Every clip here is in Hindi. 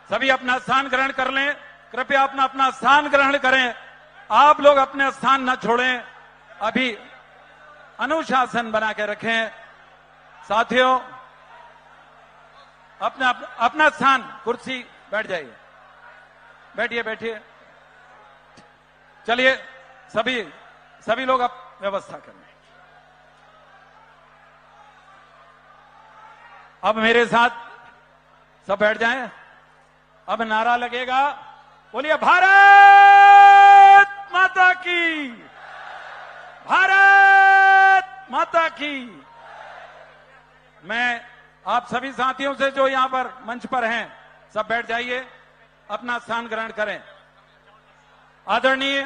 सभी अपना स्थान ग्रहण कर लें। कृपया अपना अपना स्थान ग्रहण करें। आप लोग अपने स्थान न छोड़ें। अभी अनुशासन बना के रखें। साथियों, अपना अपना स्थान, कुर्सी, बैठ जाइए, बैठिए बैठिए। चलिए सभी लोग अब व्यवस्था करें। अब मेरे साथ सब बैठ जाएं। अब नारा लगेगा, बोलिए भारत माता की, भारत माता की। मैं आप सभी साथियों से जो यहां पर मंच पर हैं, सब बैठ जाइए, अपना स्थान ग्रहण करें। आदरणीय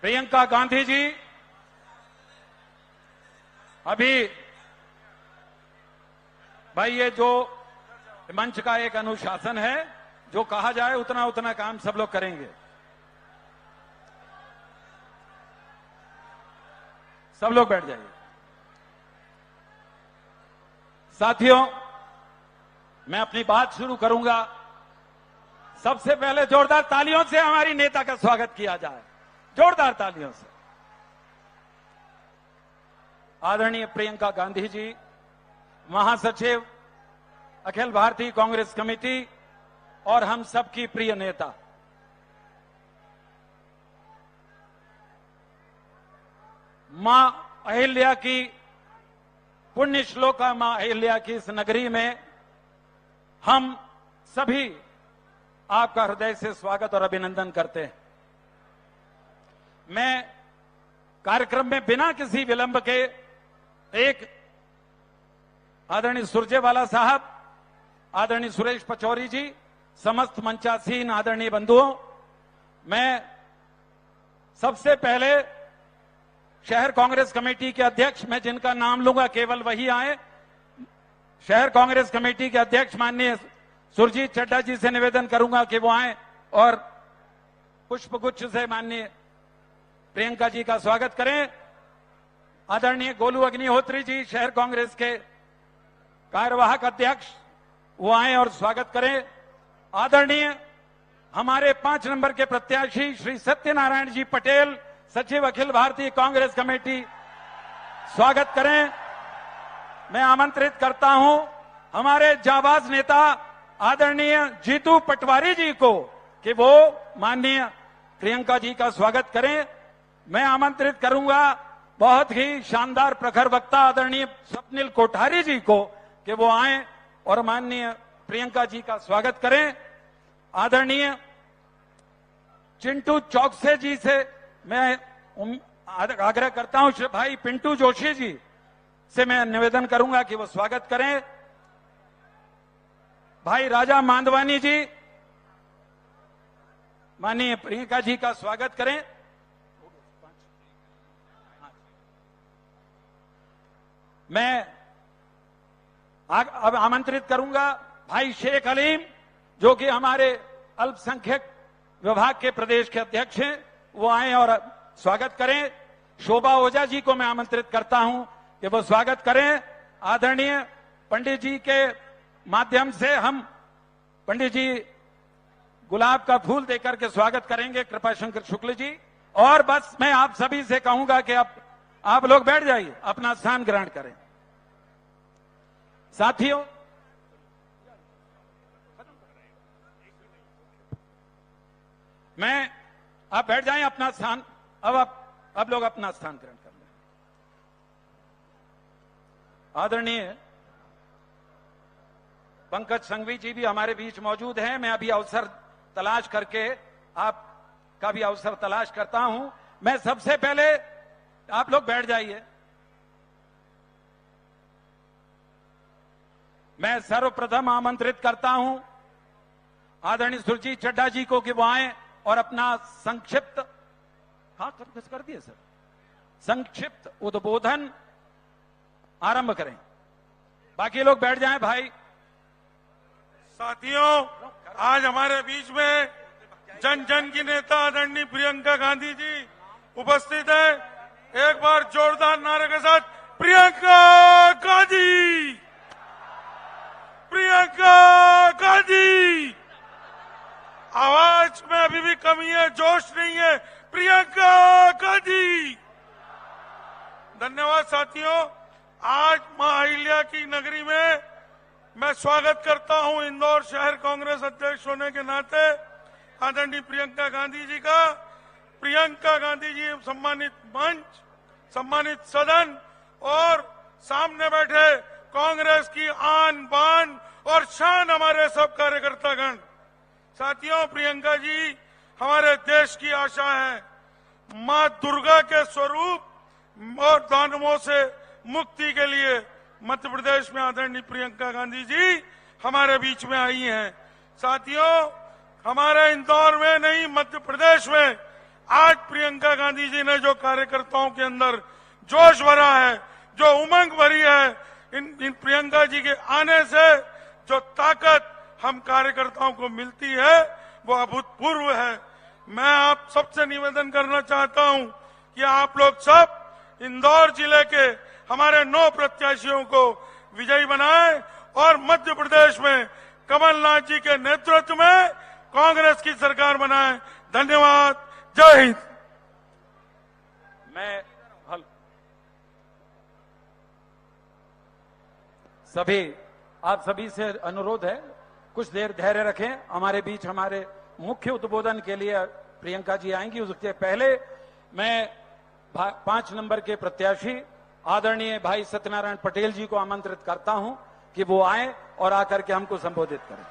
प्रियंका गांधी जी अभी भाई, ये जो मंच का एक अनुशासन है, जो कहा जाए उतना उतना काम सब लोग करेंगे। सब लोग बैठ जाइए। साथियों, मैं अपनी बात शुरू करूंगा। सबसे पहले जोरदार तालियों से हमारी नेता का स्वागत किया जाए, जोरदार तालियों से। आदरणीय प्रियंका गांधी जी, महासचिव अखिल भारतीय कांग्रेस कमेटी और हम सबकी प्रिय नेता, मां अहिल्या की पुण्य श्लोका मां अहिल्या की इस नगरी में हम सभी आपका हृदय से स्वागत और अभिनंदन करते हैं। मैं कार्यक्रम में बिना किसी विलंब के एक आदरणीय सुरजेवाला साहब, आदरणीय सुरेश पचौरी जी, समस्त मंचासीन आदरणीय बंधुओं, मैं सबसे पहले शहर कांग्रेस कमेटी के अध्यक्ष, मैं जिनका नाम लूंगा केवल वही आए, शहर कांग्रेस कमेटी के अध्यक्ष माननीय सुरजीत चड्ढा जी से निवेदन करूंगा कि वो आए और पुष्पगुच्छ से माननीय प्रियंका जी का स्वागत करें। आदरणीय गोलू अग्निहोत्री जी, शहर कांग्रेस के कार्यवाहक अध्यक्ष, वो आए और स्वागत करें। आदरणीय हमारे 5 नंबर के प्रत्याशी श्री सत्यनारायण जी पटेल, सचिव अखिल भारतीय कांग्रेस कमेटी, स्वागत करें। मैं आमंत्रित करता हूं हमारे जाबाज नेता आदरणीय जीतू पटवारी जी को कि वो माननीय प्रियंका जी का स्वागत करें। मैं आमंत्रित करूंगा बहुत ही शानदार प्रखर वक्ता आदरणीय स्वप्निल कोठारी जी को कि वो आए और माननीय प्रियंका जी का स्वागत करें। आदरणीय चिंटू चौकसे जी से मैं आग्रह करता हूं, भाई पिंटू जोशी जी से मैं निवेदन करूंगा कि वो स्वागत करें। भाई राजा मांदवानी जी, माननीय प्रियंका जी का स्वागत करें। मैं अब आमंत्रित करूंगा भाई शेख अलीम, जो कि हमारे अल्पसंख्यक विभाग के प्रदेश के अध्यक्ष हैं, वो आए और स्वागत करें। शोभा ओझा जी को मैं आमंत्रित करता हूं कि वो स्वागत करें। आदरणीय पंडित जी के माध्यम से हम पंडित जी गुलाब का फूल देकर के स्वागत करेंगे, कृपा शंकर शुक्ल जी। और बस मैं आप सभी से कहूंगा कि अब आप लोग बैठ जाइए, अपना स्थान ग्रहण करें। साथियों, मैं आप बैठ जाएं अपना स्थान। अब लोग अपना स्थान ग्रहण कर लें। आदरणीय पंकज संघवी जी भी हमारे बीच मौजूद हैं। मैं अभी अवसर तलाश करके आपका भी अवसर तलाश करता हूं। मैं सबसे पहले, आप लोग बैठ जाइए, मैं सर्वप्रथम आमंत्रित करता हूं आदरणीय सुरजीत चड्ढा जी को कि वो आए और अपना संक्षिप्त कर दिए सर, संक्षिप्त उद्बोधन आरंभ करें। बाकी लोग बैठ जाएं भाई। साथियों, आज हमारे बीच में जन जन की नेता आदरणीय प्रियंका गांधी जी उपस्थित है। एक बार जोरदार नारे के साथ प्रियंका गांधी, प्रियंका गांधी। आवाज में अभी भी कमी है, जोश नहीं है। प्रियंका गांधी। धन्यवाद साथियों। आज मां अहिल्या की नगरी में मैं स्वागत करता हूं इंदौर शहर कांग्रेस अध्यक्ष होने के नाते आदरणीय प्रियंका गांधी जी का। प्रियंका गांधी जी सम्मानित मंच, सम्मानित सदन और सामने बैठे कांग्रेस की आन बान और शान हमारे सब कार्यकर्तागण। साथियों, प्रियंका जी हमारे देश की आशा है। मां दुर्गा के स्वरूप और दानवों से मुक्ति के लिए मध्य प्रदेश में आदरणीय प्रियंका गांधी जी हमारे बीच में आई हैं। साथियों, हमारे इंदौर में नहीं, मध्य प्रदेश में आज प्रियंका गांधी जी ने जो कार्यकर्ताओं के अंदर जोश भरा है, जो उमंग भरी है, इन प्रियंका जी के आने से जो ताकत हम कार्यकर्ताओं को मिलती है वो अभूतपूर्व है। मैं आप सबसे निवेदन करना चाहता हूं कि आप लोग सब इंदौर जिले के हमारे 9 प्रत्याशियों को विजयी बनाएं और मध्य प्रदेश में कमलनाथ जी के नेतृत्व में कांग्रेस की सरकार बनाएं। धन्यवाद। जय हिंद। मैं आप सभी से अनुरोध है, कुछ देर धैर्य रखें। हमारे बीच हमारे मुख्य उद्बोधन के लिए प्रियंका जी आएंगी। उसके पहले मैं 5 नंबर के प्रत्याशी आदरणीय भाई सत्यनारायण पटेल जी को आमंत्रित करता हूं कि वो आए और आकर के हमको संबोधित करें।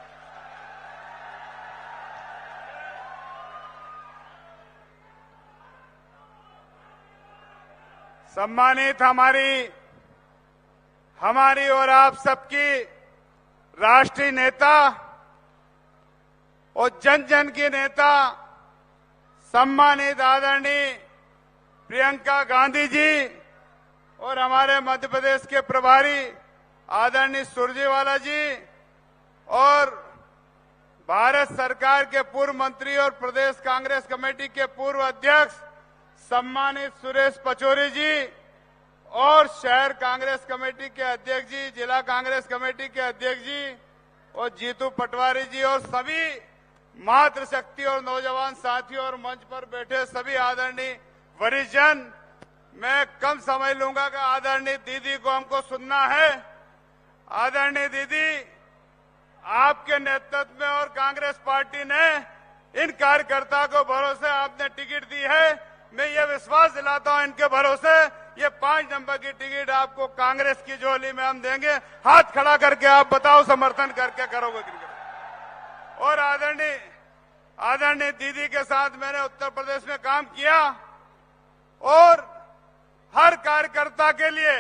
सम्मानित हमारी और आप सबकी राष्ट्रीय नेता और जन जन की नेता सम्मानित आदरणीय प्रियंका गांधी जी और हमारे मध्य प्रदेश के प्रभारी आदरणीय सुरजेवाला जी और भारत सरकार के पूर्व मंत्री और प्रदेश कांग्रेस कमेटी के पूर्व अध्यक्ष सम्मानित सुरेश पचौरी जी और शहर कांग्रेस कमेटी के अध्यक्ष जी, जिला कांग्रेस कमेटी के अध्यक्ष जी और जीतू पटवारी जी और सभी मातृशक्ति और नौजवान साथियों और मंच पर बैठे सभी आदरणीय वरिष्ठजन, मैं कम समय लूंगा कि आदरणीय दीदी को हमको सुनना है। आदरणीय दीदी, आपके नेतृत्व में और कांग्रेस पार्टी ने इन कार्यकर्ता को भरोसे आपने टिकट दी है। मैं ये विश्वास दिलाता हूं इनके भरोसे ये 5 नंबर की टिकट आपको कांग्रेस की झोली में हम देंगे। हाथ खड़ा करके आप बताओ समर्थन करके करोगे कि नहीं। और आदरणीय दीदी के साथ मैंने उत्तर प्रदेश में काम किया और हर कार्यकर्ता के लिए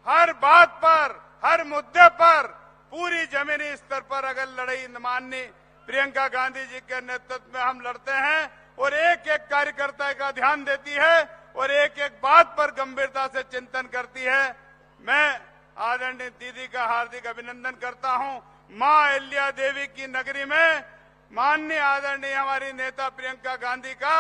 हर बात पर, हर मुद्दे पर पूरी जमीनी स्तर पर अगर लड़ाई माननीय प्रियंका गांधी जी के नेतृत्व में हम लड़ते हैं और एक एक कार्यकर्ता का ध्यान देती है और एक एक बात पर गंभीरता से चिंतन करती है। मैं आदरणीय दीदी का हार्दिक अभिनंदन करता हूं। मां अहिल्या देवी की नगरी में माननीय आदरणीय हमारी नेता प्रियंका गांधी का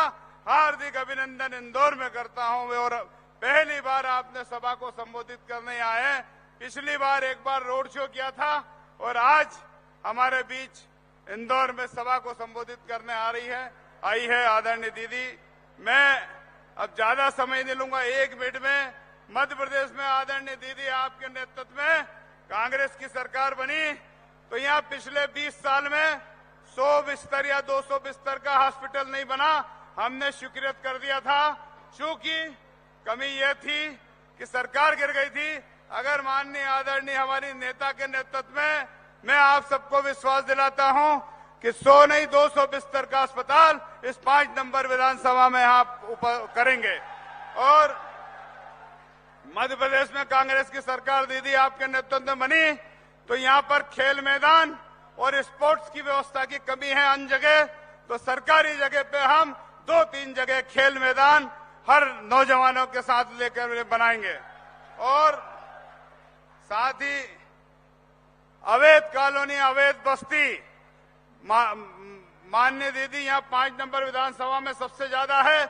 हार्दिक अभिनंदन इंदौर में करता हूं। और पहली बार आपने सभा को संबोधित करने आए, पिछली बार एक बार रोड शो किया था और आज हमारे बीच इंदौर में सभा को संबोधित करने आई है आदरणीय दीदी। मैं अब ज्यादा समय नहीं लूंगा, 1 मिनट में मध्य प्रदेश में आदरणीय दीदी आपके नेतृत्व में कांग्रेस की सरकार बनी तो यहाँ पिछले 20 साल में 100 बिस्तर या 200 बिस्तर का हॉस्पिटल नहीं बना। हमने स्वीकृत कर दिया था, चूंकि कमी यह थी कि सरकार गिर गई थी। अगर माननीय आदरणीय हमारी नेता के नेतृत्व में मैं आप सबको विश्वास दिलाता हूं कि 100 नहीं 200 बिस्तर का अस्पताल इस 5 नंबर विधानसभा में आप करेंगे। और मध्य प्रदेश में कांग्रेस की सरकार दीदी आपके नेतृत्व में बनी तो यहाँ पर खेल मैदान और स्पोर्ट्स की व्यवस्था की कमी है अन्य जगह, तो सरकारी जगह पे हम 2-3 जगह खेल मैदान हर नौजवानों के साथ लेकर बनाएंगे। और साथ ही अवैध कॉलोनी, अवैध बस्ती, माननीय दीदी यहाँ 5 नंबर विधानसभा में सबसे ज्यादा है।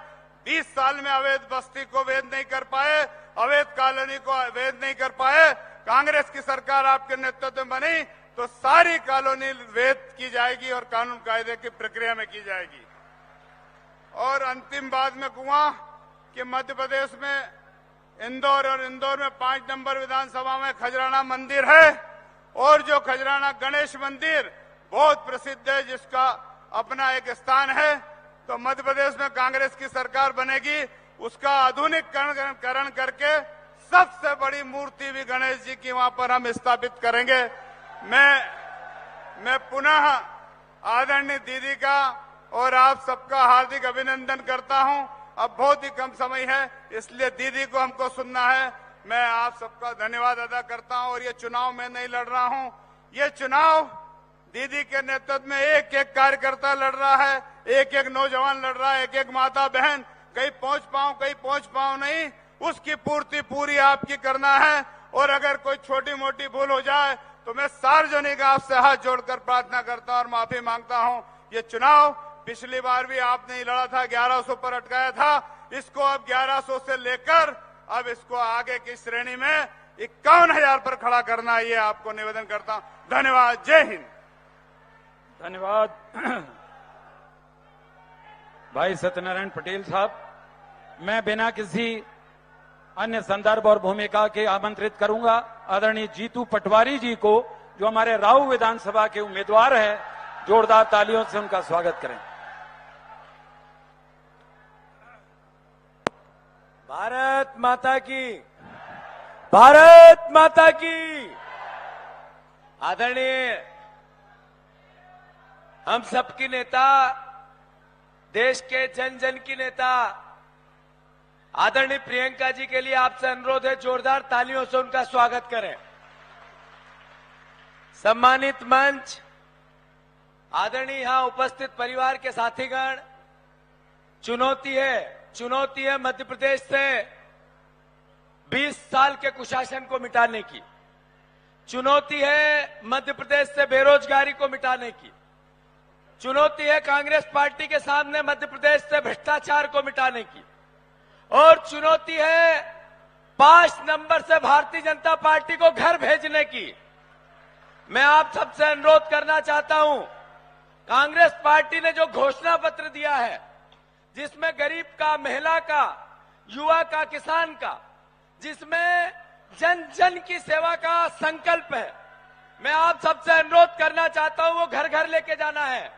20 साल में अवैध बस्ती को वैध नहीं कर पाए, अवैध कॉलोनी को वैध नहीं कर पाए। कांग्रेस की सरकार आपके नेतृत्व में बनी तो सारी कॉलोनी वैध की जाएगी और कानून कायदे की प्रक्रिया में की जाएगी। और अंतिम बात मैं कहूंगा कि मध्य प्रदेश में इंदौर में 5 नंबर विधानसभा में खजराना मंदिर है, और जो खजराना गणेश मंदिर बहुत प्रसिद्ध है, जिसका अपना एक स्थान है। तो मध्य प्रदेश में कांग्रेस की सरकार बनेगी, उसका आधुनिकीकरण करके सबसे बड़ी मूर्ति भी गणेश जी की वहां पर हम स्थापित करेंगे। मैं पुनः आदरणीय दीदी का और आप सबका हार्दिक अभिनंदन करता हूं। अब बहुत ही कम समय है, इसलिए दीदी को हमको सुनना है। मैं आप सबका धन्यवाद अदा करता हूं। और ये चुनाव मैं नहीं लड़ रहा हूं, ये चुनाव दीदी के नेतृत्व में एक एक कार्यकर्ता लड़ रहा है, एक एक नौजवान लड़ रहा है, एक एक माता बहन। कहीं पहुंच पाऊं नहीं, उसकी पूर्ति पूरी आपकी करना है। और अगर कोई छोटी मोटी भूल हो जाए तो मैं सार्वजनिक आपसे हाथ जोड़कर प्रार्थना करता हूं और माफी मांगता हूं। ये चुनाव पिछली बार भी आपने ही लड़ा था, 1100 पर अटकाया था। इसको अब 1100 से लेकर अब इसको आगे की श्रेणी में 51,000 पर खड़ा करना, ये आपको निवेदन करता हूं। धन्यवाद। जय हिंद। धन्यवाद भाई सत्यनारायण पटेल साहब। मैं बिना किसी अन्य संदर्भ और भूमिका के आमंत्रित करूंगा आदरणीय जीतू पटवारी जी को, जो हमारे राऊ विधानसभा के उम्मीदवार हैं। जोरदार तालियों से उनका स्वागत करें। भारत माता की, भारत माता की। आदरणीय हम सबकी नेता, देश के जन जन की नेता आदरणीय प्रियंका जी के लिए आपसे अनुरोध है, जोरदार तालियों से उनका स्वागत करें। सम्मानित मंच, आदरणीय यहां उपस्थित परिवार के साथीगण, चुनौती है मध्य प्रदेश से 20 साल के कुशासन को मिटाने की। चुनौती है मध्य प्रदेश से बेरोजगारी को मिटाने की। चुनौती है कांग्रेस पार्टी के सामने मध्य प्रदेश से भ्रष्टाचार को मिटाने की। और चुनौती है 5 नंबर से भारतीय जनता पार्टी को घर भेजने की। मैं आप सबसे अनुरोध करना चाहता हूं, कांग्रेस पार्टी ने जो घोषणा पत्र दिया है, जिसमें गरीब का, महिला का, युवा का, किसान का, जिसमें जन जन की सेवा का संकल्प है, मैं आप सबसे अनुरोध करना चाहता हूं, वो घर घर लेके जाना है।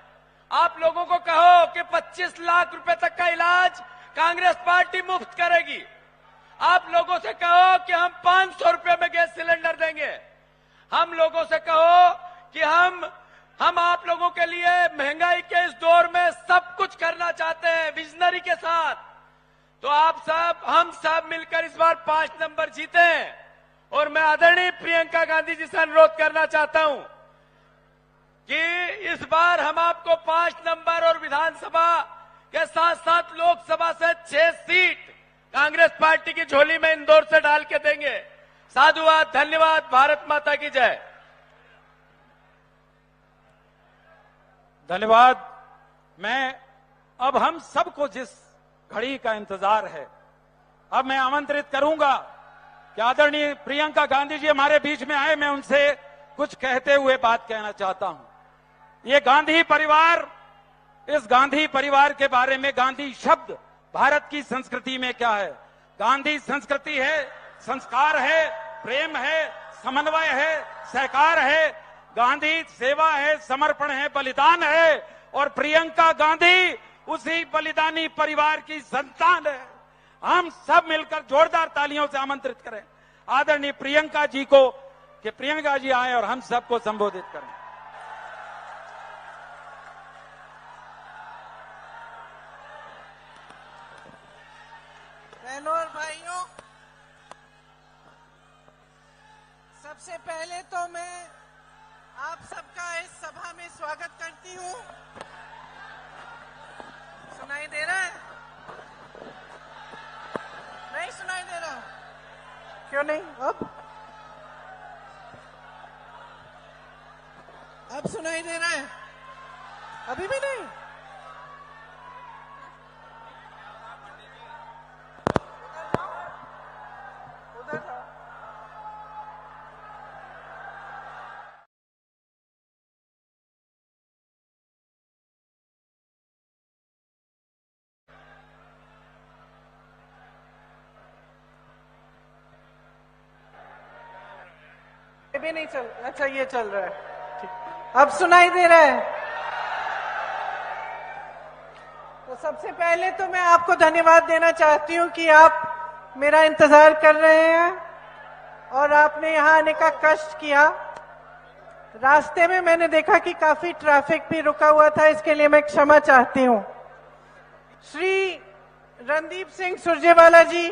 आप लोगों को कहो कि 25 लाख रुपए तक का इलाज कांग्रेस पार्टी मुफ्त करेगी। आप लोगों से कहो कि हम 500 रुपए में गैस सिलेंडर देंगे। हम लोगों से कहो कि हम आप लोगों के लिए महंगाई के इस दौर में सब कुछ करना चाहते हैं विजनरी के साथ। तो हम सब मिलकर इस बार 5 नंबर जीते। और मैं आदरणीय प्रियंका गांधी जी से अनुरोध करना चाहता हूं कि इस बार हम आपको 5 नंबर और विधानसभा के साथ साथ लोकसभा से 6 सीट कांग्रेस पार्टी की झोली में इंदौर से डाल के देंगे। साधुवाद, धन्यवाद। भारत माता की जय। धन्यवाद। अब हम सबको जिस घड़ी का इंतजार है, अब मैं आमंत्रित करूंगा कि आदरणीय प्रियंका गांधी जी हमारे बीच में आए। मैं उनसे कुछ कहते हुए बात कहना चाहता हूं। ये गांधी परिवार, इस गांधी परिवार के बारे में, गांधी शब्द भारत की संस्कृति में क्या है? गांधी संस्कृति है, संस्कार है, प्रेम है, समन्वय है, सहकार है। गांधी सेवा है, समर्पण है, बलिदान है। और प्रियंका गांधी उसी बलिदानी परिवार की संतान है। हम सब मिलकर जोरदार तालियों से आमंत्रित करें आदरणीय प्रियंका जी को कि प्रियंका जी आए और हम सबको संबोधित करें। बहनों और भाइयों, सबसे पहले तो मैं आप सबका इस सभा में स्वागत करती हूं। सुनाई दे रहा है? नहीं सुनाई दे रहा? क्यों नहीं? अब सुनाई दे रहा है? अभी भी नहीं? ये भी नहीं चल, अच्छा ये चल रहा है, ठीक। अब सुनाई दे रहा है। तो सबसे पहले तो मैं आपको धन्यवाद देना चाहती हूँ कि आप मेरा इंतजार कर रहे हैं और आपने यहाँ आने का कष्ट किया। रास्ते में मैंने देखा कि काफी ट्रैफिक भी रुका हुआ था, इसके लिए मैं क्षमा चाहती हूँ। श्री रणदीप सिंह सुरजेवाला जी,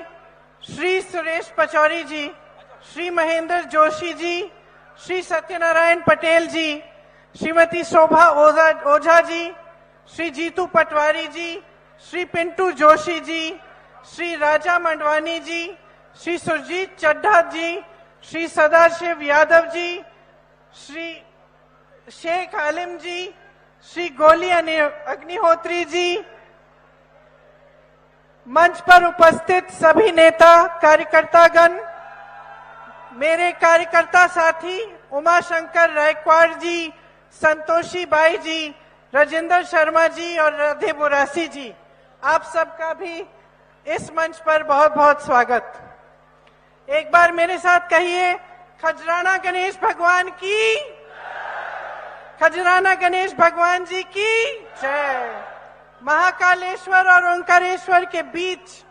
श्री सुरेश पचौरी जी, श्री महेंद्र जोशी जी, श्री सत्यनारायण पटेल जी, श्रीमती शोभा ओझा जी, श्री जीतू पटवारी जी, श्री पिंटू जोशी जी, श्री राजा मंडवानी जी, श्री सुरजीत चड्ढा जी, श्री सदाशिव यादव जी, श्री शेख आलिम जी, श्री गोली अग्निहोत्री जी, मंच पर उपस्थित सभी नेता कार्यकर्तागण, मेरे कार्यकर्ता साथी उमाशंकर रायकवाड़ जी, संतोषी बाई जी, राजेंद्र शर्मा जी और राधे बुरासी जी, आप सबका भी इस मंच पर बहुत बहुत स्वागत। एक बार मेरे साथ कहिए, खजराना गणेश भगवान की, खजराना गणेश भगवान जी की जय। महाकालेश्वर और ओंकारेश्वर के बीच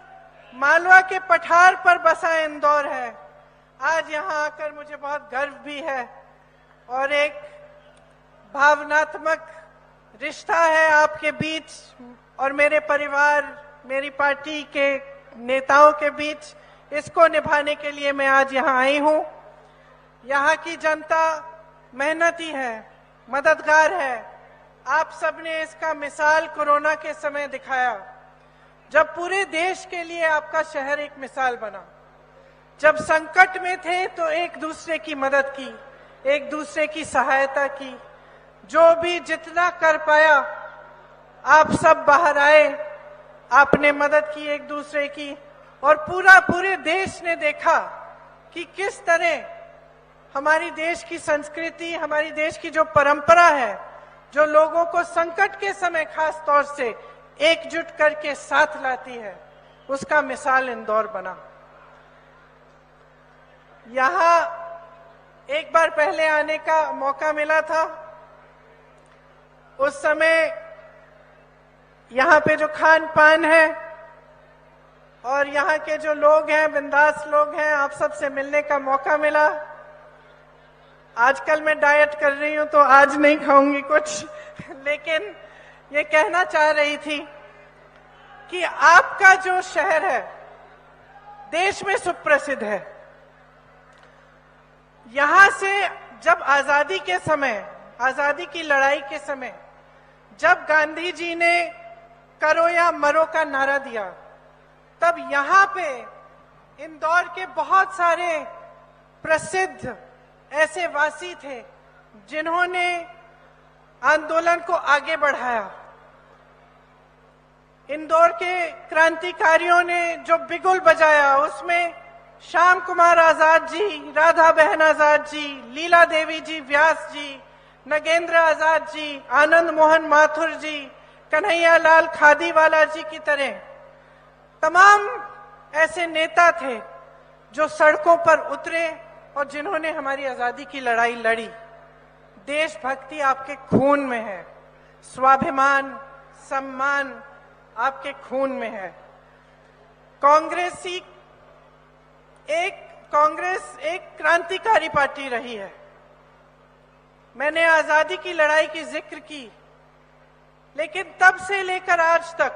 मालवा के पठार पर बसा इंदौर है। आज यहाँ आकर मुझे बहुत गर्व भी है और एक भावनात्मक रिश्ता है आपके बीच और मेरे परिवार, मेरी पार्टी के नेताओं के बीच। इसको निभाने के लिए मैं आज यहाँ आई हूँ। यहाँ की जनता मेहनती है, मददगार है। आप सबने इसका मिसाल कोरोना के समय दिखाया, जब पूरे देश के लिए आपका शहर एक मिसाल बना। जब संकट में थे तो एक दूसरे की मदद की, एक दूसरे की सहायता की, जो भी जितना कर पाया आप सब बाहर आए, आपने मदद की एक दूसरे की। और पूरे देश ने देखा कि किस तरह हमारी देश की संस्कृति, हमारी देश की जो परंपरा है, जो लोगों को संकट के समय खास तौर से एकजुट करके साथ लाती है, उसका मिसाल इंदौर बना। यहाँ एक बार पहले आने का मौका मिला था। उस समय यहाँ पे जो खान पान है और यहाँ के जो लोग हैं, बिंदास लोग हैं, आप सबसे मिलने का मौका मिला। आजकल मैं डाइट कर रही हूँ तो आज नहीं खाऊंगी कुछ, लेकिन ये कहना चाह रही थी कि आपका जो शहर है देश में सुप्रसिद्ध है। यहां से जब आजादी के समय, आजादी की लड़ाई के समय, जब गांधी जी ने करो या मरो का नारा दिया, तब यहाँ पे इंदौर के बहुत सारे प्रसिद्ध ऐसे वासी थे जिन्होंने आंदोलन को आगे बढ़ाया। इंदौर के क्रांतिकारियों ने जो बिगुल बजाया, उसमें श्याम कुमार आजाद जी, राधा बहन आजाद जी, लीला देवी जी व्यास जी, नगेंद्र आजाद जी, आनंद मोहन माथुर जी, कन्हैया लाल खादीवाला जी की तरह तमाम ऐसे नेता थे जो सड़कों पर उतरे और जिन्होंने हमारी आजादी की लड़ाई लड़ी। देशभक्ति आपके खून में है, स्वाभिमान, सम्मान आपके खून में है। कांग्रेस एक क्रांतिकारी पार्टी रही है। मैंने आजादी की लड़ाई की जिक्र की, लेकिन तब से लेकर आज तक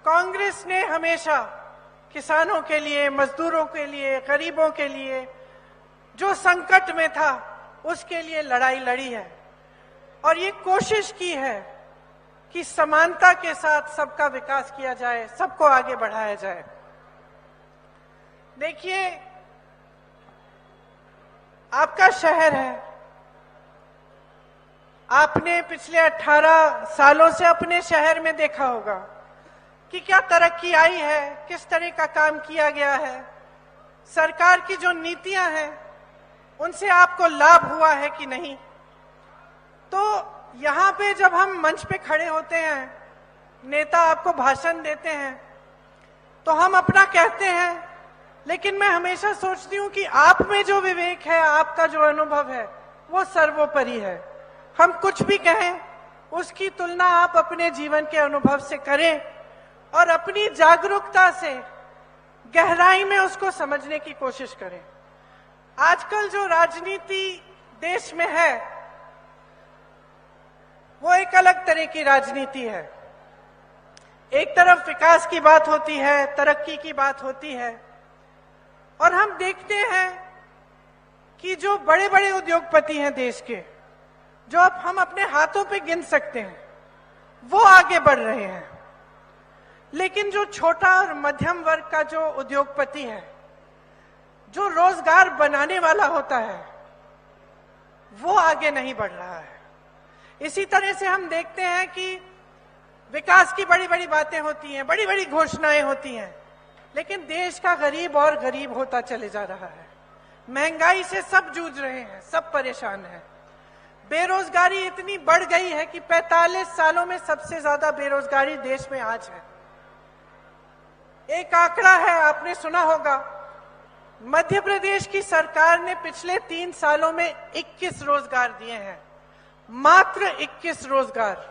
कांग्रेस ने हमेशा किसानों के लिए, मजदूरों के लिए, गरीबों के लिए, जो संकट में था उसके लिए लड़ाई लड़ी है और ये कोशिश की है कि समानता के साथ सबका विकास किया जाए, सबको आगे बढ़ाया जाए। देखिए, आपका शहर है, आपने पिछले 18 सालों से अपने शहर में देखा होगा कि क्या तरक्की आई है, किस तरह का काम किया गया है, सरकार की जो नीतियां हैं उनसे आपको लाभ हुआ है कि नहीं। तो यहाँ पे जब हम मंच पे खड़े होते हैं, नेता आपको भाषण देते हैं, तो हम अपना कहते हैं, लेकिन मैं हमेशा सोचती हूं कि आप में जो विवेक है, आपका जो अनुभव है, वो सर्वोपरि है। हम कुछ भी कहें, उसकी तुलना आप अपने जीवन के अनुभव से करें और अपनी जागरूकता से गहराई में उसको समझने की कोशिश करें। आजकल जो राजनीति देश में है, वो एक अलग तरह की राजनीति है। एक तरफ विकास की बात होती है, तरक्की की बात होती है, और हम देखते हैं कि जो बड़े बड़े उद्योगपति हैं देश के, जो अब हम अपने हाथों पे गिन सकते हैं, वो आगे बढ़ रहे हैं। लेकिन जो छोटा और मध्यम वर्ग का जो उद्योगपति है, जो रोजगार बनाने वाला होता है, वो आगे नहीं बढ़ रहा है। इसी तरह से हम देखते हैं कि विकास की बड़ी बड़ी बातें होती हैं, बड़ी बड़ी घोषणाएं होती हैं, लेकिन देश का गरीब और गरीब होता चले जा रहा है। महंगाई से सब जूझ रहे हैं, सब परेशान हैं। बेरोजगारी इतनी बढ़ गई है कि 45 सालों में सबसे ज्यादा बेरोजगारी देश में आज है। एक आंकड़ा है, आपने सुना होगा, मध्य प्रदेश की सरकार ने पिछले 3 सालों में 21 रोजगार दिए हैं, मात्र 21 रोजगार।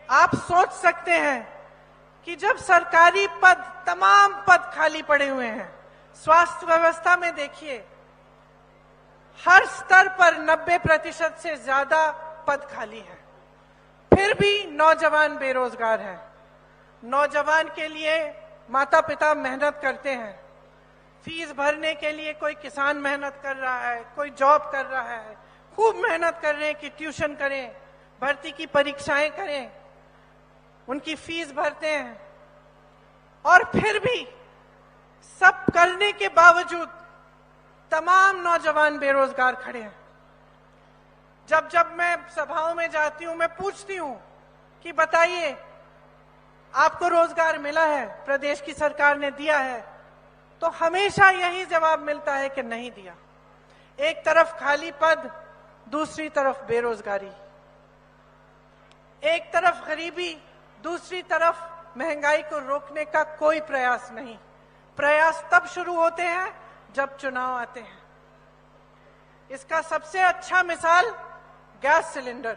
आप सोच सकते हैं कि जब सरकारी पद, तमाम पद खाली पड़े हुए हैं, स्वास्थ्य व्यवस्था में देखिए, हर स्तर पर 90% से ज्यादा पद खाली हैं, फिर भी नौजवान बेरोजगार हैं। नौजवान के लिए माता पिता मेहनत करते हैं, फीस भरने के लिए कोई किसान मेहनत कर रहा है, कोई जॉब कर रहा है, खूब मेहनत कर रहे हैं कि ट्यूशन करें, भर्ती की परीक्षाएं करें, उनकी फीस भरते हैं, और फिर भी सब करने के बावजूद तमाम नौजवान बेरोजगार खड़े हैं। जब जब मैं सभाओं में जाती हूं, मैं पूछती हूं कि बताइए, आपको रोजगार मिला है, प्रदेश की सरकार ने दिया है? तो हमेशा यही जवाब मिलता है कि नहीं दिया। एक तरफ खाली पद, दूसरी तरफ बेरोजगारी, एक तरफ गरीबी, दूसरी तरफ महंगाई को रोकने का कोई प्रयास नहीं। प्रयास तब शुरू होते हैं जब चुनाव आते हैं। इसका सबसे अच्छा मिसाल गैस सिलेंडर।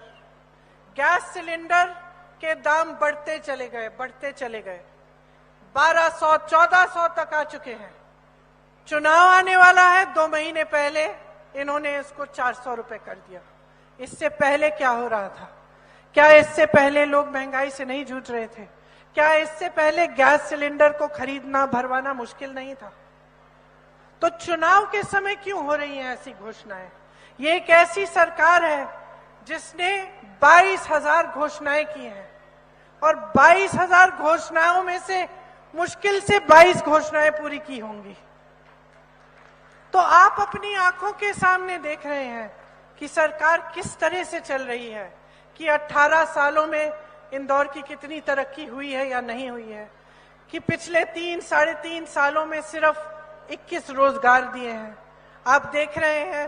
गैस सिलेंडर के दाम बढ़ते चले गए, 1200, 1400 तक आ चुके हैं। चुनाव आने वाला है, 2 महीने पहले इन्होंने इसको 400 रुपए कर दिया। इससे पहले क्या हो रहा था? क्या इससे पहले लोग महंगाई से नहीं जूझ रहे थे? क्या इससे पहले गैस सिलेंडर को खरीदना, भरवाना मुश्किल नहीं था? तो चुनाव के समय क्यों हो रही हैं ऐसी घोषणाएं? ये एक ऐसी सरकार है जिसने 22,000 घोषणाएं की हैं, और 22,000 घोषणाओं में से मुश्किल से 22 घोषणाएं पूरी की होंगी। तो आप अपनी आंखों के सामने देख रहे हैं कि सरकार किस तरह से चल रही है, कि 18 सालों में इंदौर की कितनी तरक्की हुई है या नहीं हुई है, कि पिछले 3-3.5 सालों में सिर्फ 21 रोजगार दिए हैं। आप देख रहे हैं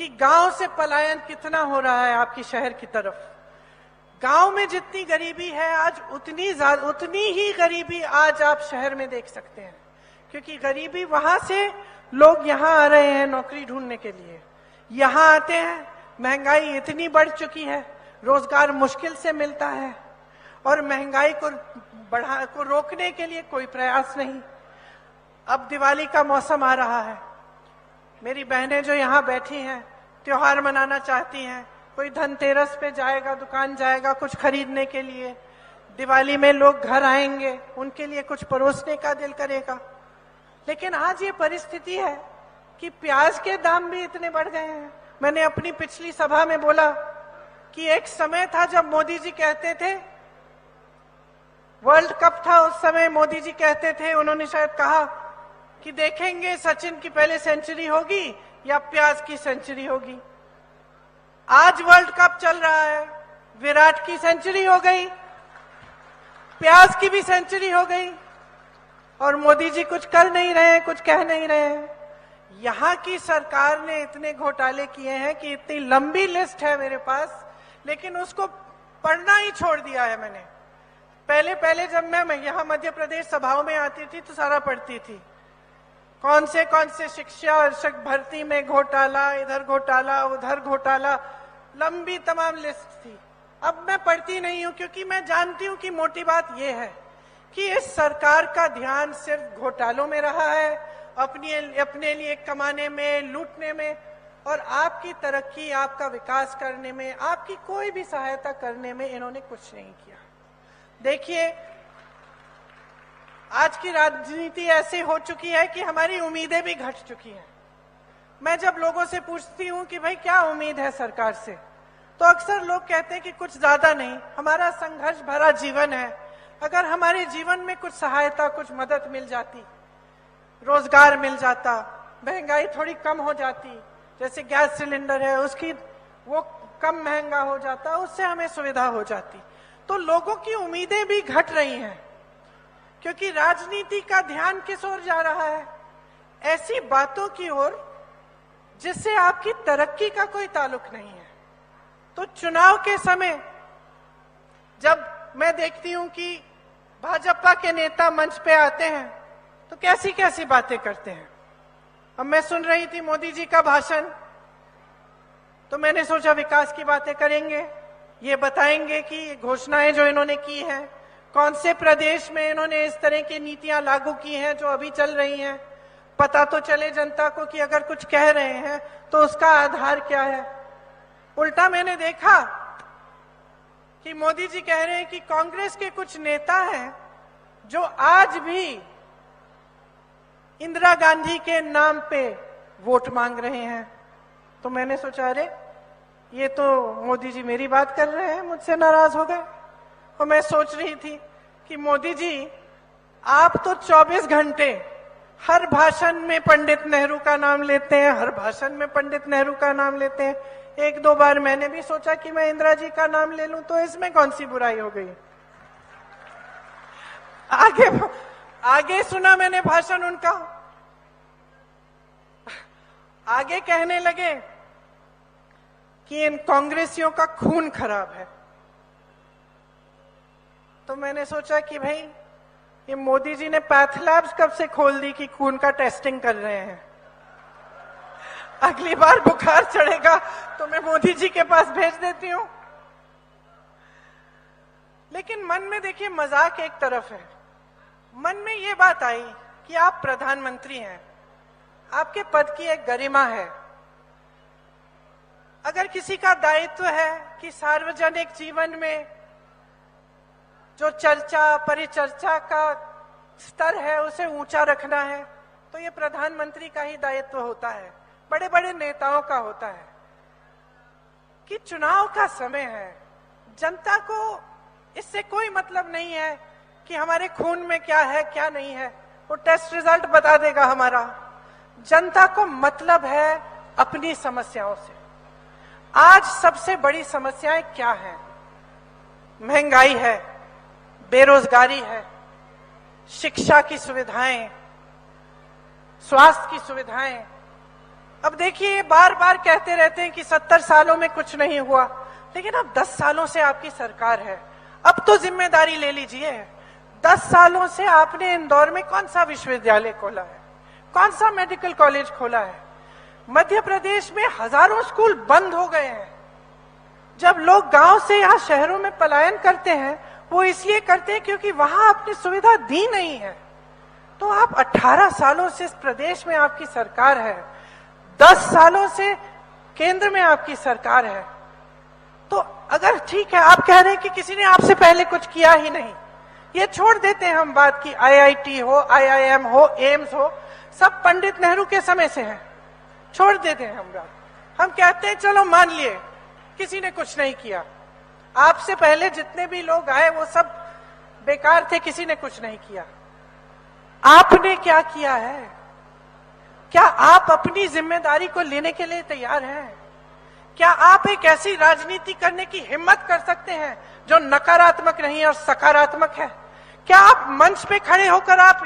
कि गांव से पलायन कितना हो रहा है आपकी शहर की तरफ। गांव में जितनी गरीबी है आज, उतनी ही गरीबी आज आप शहर में देख सकते हैं, क्योंकि गरीबी वहां से लोग यहां आ रहे हैं नौकरी ढूंढने के लिए। यहां आते हैं, महंगाई इतनी बढ़ चुकी है, रोजगार मुश्किल से मिलता है, और महंगाई को रोकने के लिए कोई प्रयास नहीं। अब दिवाली का मौसम आ रहा है, मेरी बहनें जो यहाँ बैठी हैं त्योहार मनाना चाहती हैं। कोई धनतेरस पे जाएगा, दुकान जाएगा कुछ खरीदने के लिए, दिवाली में लोग घर आएंगे, उनके लिए कुछ परोसने का दिल करेगा। लेकिन आज ये परिस्थिति है कि प्याज के दाम भी इतने बढ़ गए हैं। मैंने अपनी पिछली सभा में बोला कि एक समय था जब मोदी जी कहते थे, वर्ल्ड कप था उस समय, मोदी जी कहते थे, उन्होंने शायद कहा कि देखेंगे सचिन की पहले सेंचुरी होगी या प्याज की सेंचुरी होगी। आज वर्ल्ड कप चल रहा है, विराट की सेंचुरी हो गई, प्याज की भी सेंचुरी हो गई, और मोदी जी कुछ कर नहीं रहे हैं, कुछ कह नहीं रहे हैं। यहाँ की सरकार ने इतने घोटाले किए हैं कि इतनी लंबी लिस्ट है मेरे पास, लेकिन उसको पढ़ना ही छोड़ दिया है मैंने। पहले जब मैं यहाँ मध्य प्रदेश सभाओं में आती थी तो सारा पढ़ती थी। कौन से शिक्षा और भर्ती में घोटाला, इधर घोटाला उधर घोटाला, लंबी तमाम लिस्ट थी। अब मैं पढ़ती नहीं हूं क्योंकि मैं जानती हूं कि मोटी बात यह है कि इस सरकार का ध्यान सिर्फ घोटालों में रहा है, अपने लिए कमाने में, लूटने में, और आपकी तरक्की, आपका विकास करने में, आपकी कोई भी सहायता करने में इन्होंने कुछ नहीं किया। देखिए, आज की राजनीति ऐसे हो चुकी है कि हमारी उम्मीदें भी घट चुकी हैं। मैं जब लोगों से पूछती हूं कि भाई क्या उम्मीद है सरकार से, तो अक्सर लोग कहते हैं कि कुछ ज्यादा नहीं, हमारा संघर्ष भरा जीवन है, अगर हमारे जीवन में कुछ सहायता, कुछ मदद मिल जाती, रोजगार मिल जाता, महंगाई थोड़ी कम हो जाती, जैसे गैस सिलेंडर है उसकी वो कम महंगा हो जाता, उससे हमें सुविधा हो जाती। तो लोगों की उम्मीदें भी घट रही हैं क्योंकि राजनीति का ध्यान किस ओर जा रहा है? ऐसी बातों की ओर जिससे आपकी तरक्की का कोई ताल्लुक नहीं है। तो चुनाव के समय जब मैं देखती हूं कि भाजपा के नेता मंच पे आते हैं तो कैसी कैसी बातें करते हैं। अब मैं सुन रही थी मोदी जी का भाषण, तो मैंने सोचा विकास की बातें करेंगे, ये बताएंगे कि घोषणाएं जो इन्होंने की हैं, कौन से प्रदेश में इन्होंने इस तरह की नीतियां लागू की हैं जो अभी चल रही हैं, पता तो चले जनता को कि अगर कुछ कह रहे हैं तो उसका आधार क्या है। उल्टा मैंने देखा कि मोदी जी कह रहे हैं कि कांग्रेस के कुछ नेता हैं जो आज भी इंदिरा गांधी के नाम पे वोट मांग रहे हैं। तो मैंने सोचा अरे ये तो मोदी जी मेरी बात कर रहे हैं, मुझसे नाराज हो गए। और मैं सोच रही थी कि मोदी जी आप तो 24 घंटे हर भाषण में पंडित नेहरू का नाम लेते हैं, हर भाषण में पंडित नेहरू का नाम लेते हैं। एक दो बार मैंने भी सोचा कि मैं इंदिरा जी का नाम ले लूं, तो इसमें कौन सी बुराई हो गई। आगे सुना मैंने भाषण उनका, आगे कहने लगे कि इन कांग्रेसियों का खून खराब है। तो मैंने सोचा कि भाई ये मोदी जी ने पैथ लैब्स कब से खोल दी कि खून का टेस्टिंग कर रहे हैं। अगली बार बुखार चढ़ेगा तो मैं मोदी जी के पास भेज देती हूं। लेकिन मन में देखिए मजाक एक तरफ है, मन में ये बात आई कि आप प्रधानमंत्री हैं, आपके पद की एक गरिमा है। अगर किसी का दायित्व है कि सार्वजनिक जीवन में जो चर्चा परिचर्चा का स्तर है उसे ऊंचा रखना है, तो ये प्रधानमंत्री का ही दायित्व होता है, बड़े बड़े नेताओं का होता है। कि चुनाव का समय है, जनता को इससे कोई मतलब नहीं है कि हमारे खून में क्या है क्या नहीं है, वो टेस्ट रिजल्ट बता देगा हमारा। जनता को मतलब है अपनी समस्याओं से। आज सबसे बड़ी समस्याएं क्या हैं? महंगाई है, बेरोजगारी है, शिक्षा की सुविधाएं, स्वास्थ्य की सुविधाएं। अब देखिए बार बार कहते रहते हैं कि 70 सालों में कुछ नहीं हुआ, लेकिन अब 10 सालों से आपकी सरकार है, अब तो जिम्मेदारी ले लीजिए। 10 सालों से आपने इंदौर में कौन सा विश्वविद्यालय खोला है, कौन सा मेडिकल कॉलेज खोला है? मध्य प्रदेश में हजारों स्कूल बंद हो गए हैं। जब लोग गांव से यहाँ शहरों में पलायन करते हैं वो इसलिए करते हैं क्योंकि वहां आपने सुविधा दी नहीं है। तो आप 18 सालों से इस प्रदेश में आपकी सरकार है, 10 सालों से केंद्र में आपकी सरकार है। तो अगर ठीक है आप कह रहे हैं कि किसी ने आपसे पहले कुछ किया ही नहीं, ये छोड़ देते हैं हम बात की IIT हो, IIM हो, एम्स हो, सब पंडित नेहरू के समय से है, छोड़ देते हैं हम बात। हम कहते हैं चलो मान लिए किसी ने कुछ नहीं किया, आपसे पहले जितने भी लोग आए वो सब बेकार थे, किसी ने कुछ नहीं किया। आपने क्या किया है? क्या आप अपनी जिम्मेदारी को लेने के लिए तैयार हैं? क्या आप एक ऐसी राजनीति करने की हिम्मत कर सकते हैं जो नकारात्मक नहीं और सकारात्मक है? क्या आप मंच पे खड़े होकर आप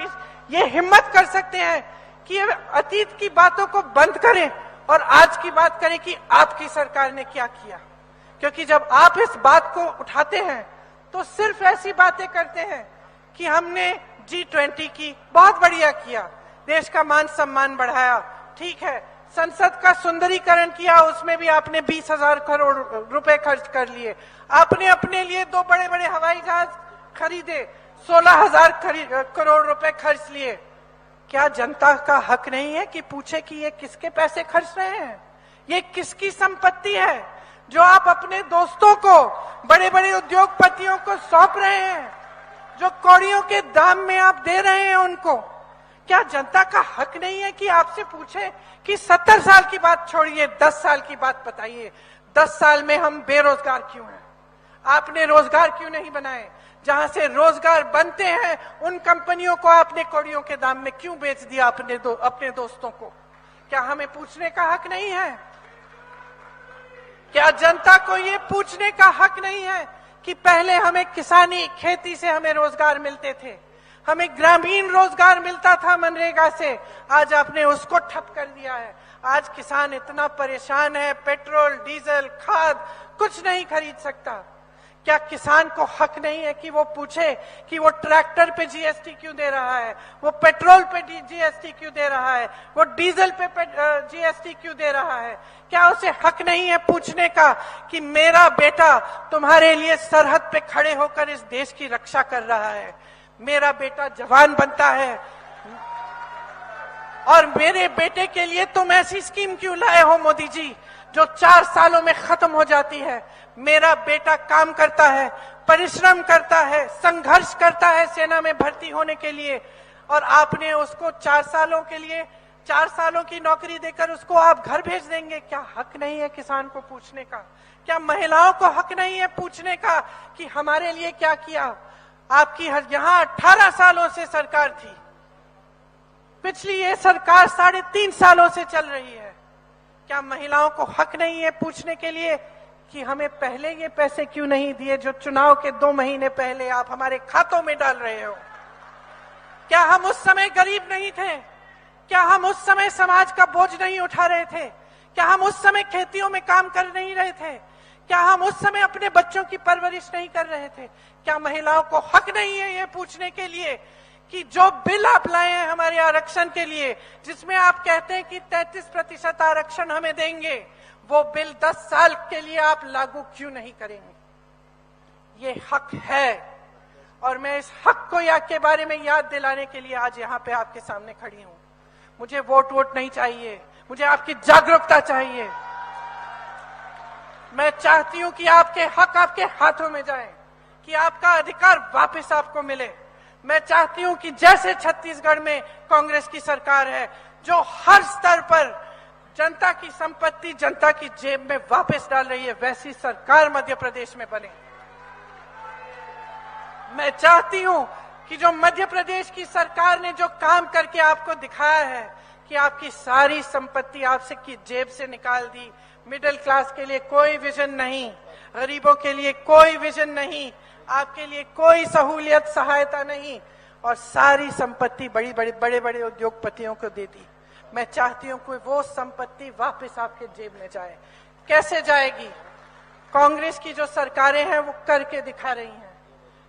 ये हिम्मत कर सकते हैं कि अतीत की बातों को बंद करें और आज की बात करें कि आपकी सरकार ने क्या किया? क्योंकि जब आप इस बात को उठाते हैं तो सिर्फ ऐसी बातें करते हैं कि हमने G20 की, बहुत बढ़िया किया, देश का मान सम्मान बढ़ाया, ठीक है। संसद का सुंदरीकरण किया, उसमें भी आपने 20,000 करोड़ रुपए खर्च कर लिए। आपने अपने लिए 2 बड़े बड़े हवाई जहाज खरीदे, 16,000 करोड़ रुपए खर्च लिए। क्या जनता का हक नहीं है कि पूछे कि ये किसके पैसे खर्च रहे हैं, ये किसकी संपत्ति है जो आप अपने दोस्तों को, बड़े बड़े उद्योगपतियों को सौंप रहे हैं, जो कौड़ियों के दाम में आप दे रहे हैं उनको? क्या जनता का हक नहीं है कि आपसे पूछे कि 70 साल की बात छोड़िए, 10 साल की बात बताइए, 10 साल में हम बेरोजगार क्यों हैं? आपने रोजगार क्यों नहीं बनाए? जहां से रोजगार बनते हैं उन कंपनियों को आपने कौड़ियों के दाम में क्यों बेच दिया अपने दोस्तों को? क्या हमें पूछने का हक नहीं है? क्या जनता को ये पूछने का हक नहीं है कि पहले हमें किसानी, खेती से हमें रोजगार मिलते थे, हमें ग्रामीण रोजगार मिलता था मनरेगा से, आज आपने उसको ठप कर दिया है। आज किसान इतना परेशान है, पेट्रोल, डीजल, खाद कुछ नहीं खरीद सकता। क्या किसान को हक नहीं है कि वो पूछे कि वो ट्रैक्टर पे जीएसटी क्यों दे रहा है, वो पेट्रोल पे जीएसटी क्यों दे रहा है, वो डीजल पे जीएसटी क्यों दे रहा है? क्या उसे हक नहीं है पूछने का कि मेरा बेटा तुम्हारे लिए सरहद पे खड़े होकर इस देश की रक्षा कर रहा है, मेरा बेटा जवान बनता है और मेरे बेटे के लिए तुम ऐसी स्कीम क्यों लाए हो मोदी जी जो 4 सालों में खत्म हो जाती है? मेरा बेटा काम करता है, परिश्रम करता है, संघर्ष करता है सेना में भर्ती होने के लिए, और आपने उसको 4 सालों के लिए 4 सालों की नौकरी देकर उसको आप घर भेज देंगे? क्या हक नहीं है किसान को पूछने का? क्या महिलाओं को हक नहीं है पूछने का कि हमारे लिए क्या किया? आपकी यहाँ 18 सालों से सरकार थी, पिछली ये सरकार 3.5 सालों से चल रही है। क्या महिलाओं को हक नहीं है पूछने के लिए कि हमें पहले ये पैसे क्यों नहीं दिए जो चुनाव के 2 महीने पहले आप हमारे खातों में डाल रहे हो? क्या हम उस समय गरीब नहीं थे? क्या हम उस समय समाज का बोझ नहीं उठा रहे थे? क्या हम उस समय खेतियों में काम कर नहीं रहे थे? क्या हम उस समय अपने बच्चों की परवरिश नहीं कर रहे थे? क्या महिलाओं को हक नहीं है ये पूछने के लिए कि जो बिल आप लाए हैं हमारे आरक्षण के लिए, जिसमें आप कहते हैं कि 33% आरक्षण हमें देंगे, वो बिल 10 साल के लिए आप लागू क्यों नहीं करेंगे? ये हक है और मैं इस हक को के बारे में याद दिलाने के लिए आज यहाँ पे आपके सामने खड़ी हूँ। मुझे वोट नहीं चाहिए, मुझे आपकी जागरूकता चाहिए। मैं चाहती हूँ कि आपके हक आपके हाथों में जाए, कि आपका अधिकार वापस आपको मिले। मैं चाहती हूँ कि जैसे छत्तीसगढ़ में कांग्रेस की सरकार है जो हर स्तर पर जनता की संपत्ति जनता की जेब में वापस डाल रही है, वैसी सरकार मध्य प्रदेश में बने। मैं चाहती हूं कि जो मध्य प्रदेश की सरकार ने जो काम करके आपको दिखाया है कि आपकी सारी संपत्ति आपसे की जेब से निकाल दी, मिडिल क्लास के लिए कोई विजन नहीं, गरीबों के लिए कोई विजन नहीं, आपके लिए कोई सहूलियत सहायता नहीं, और सारी संपत्ति बड़े बड़े उद्योगपतियों को दे दी। मैं चाहती हूं कि वो संपत्ति वापस आपके जेब में जाए। कैसे जाएगी? कांग्रेस की जो सरकारें हैं वो करके दिखा रही हैं।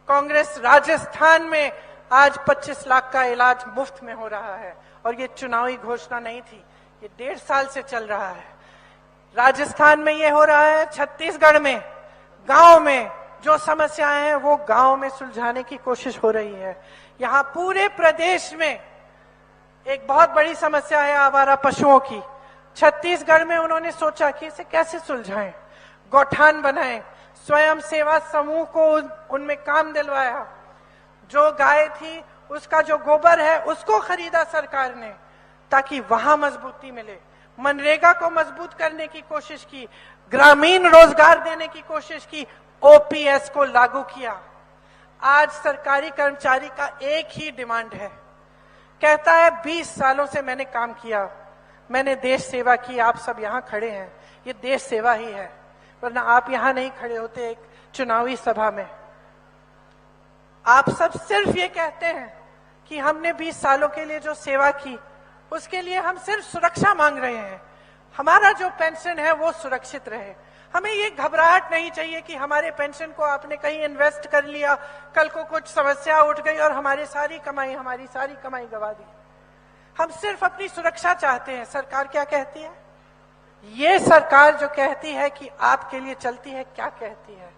कांग्रेस राजस्थान में आज 25 लाख का इलाज मुफ्त में हो रहा है, और ये चुनावी घोषणा नहीं थी, ये 1.5 साल से चल रहा है। राजस्थान में ये हो रहा है, छत्तीसगढ़ में गांव में जो समस्याएं हैं वो गांव में सुलझाने की कोशिश हो रही है। यहाँ पूरे प्रदेश में एक बहुत बड़ी समस्या है आवारा पशुओं की। छत्तीसगढ़ में उन्होंने सोचा कि इसे कैसे सुलझाएं, गौठान बनाएं, स्वयं सेवा समूह को उनमें काम दिलवाया। जो गाय थी उसका जो गोबर है उसको खरीदा सरकार ने ताकि वहां मजबूती मिले। मनरेगा को मजबूत करने की कोशिश की, ग्रामीण रोजगार देने की कोशिश की, ओपीएस को लागू किया। आज सरकारी कर्मचारी का एक ही डिमांड है, कहता है 20 सालों से मैंने काम किया, मैंने देश सेवा की, आप सब यहाँ खड़े हैं, ये देश सेवा ही है, वरना आप यहाँ नहीं खड़े होते एक चुनावी सभा में। आप सब सिर्फ ये कहते हैं कि हमने 20 सालों के लिए जो सेवा की उसके लिए हम सिर्फ सुरक्षा मांग रहे हैं, हमारा जो पेंशन है वो सुरक्षित रहे। हमें ये घबराहट नहीं चाहिए कि हमारे पेंशन को आपने कहीं इन्वेस्ट कर लिया, कल को कुछ समस्या उठ गई और हमारी सारी कमाई गवा दी। हम सिर्फ अपनी सुरक्षा चाहते हैं। सरकार क्या कहती है? ये सरकार जो कहती है कि आपके लिए चलती है, क्या कहती है?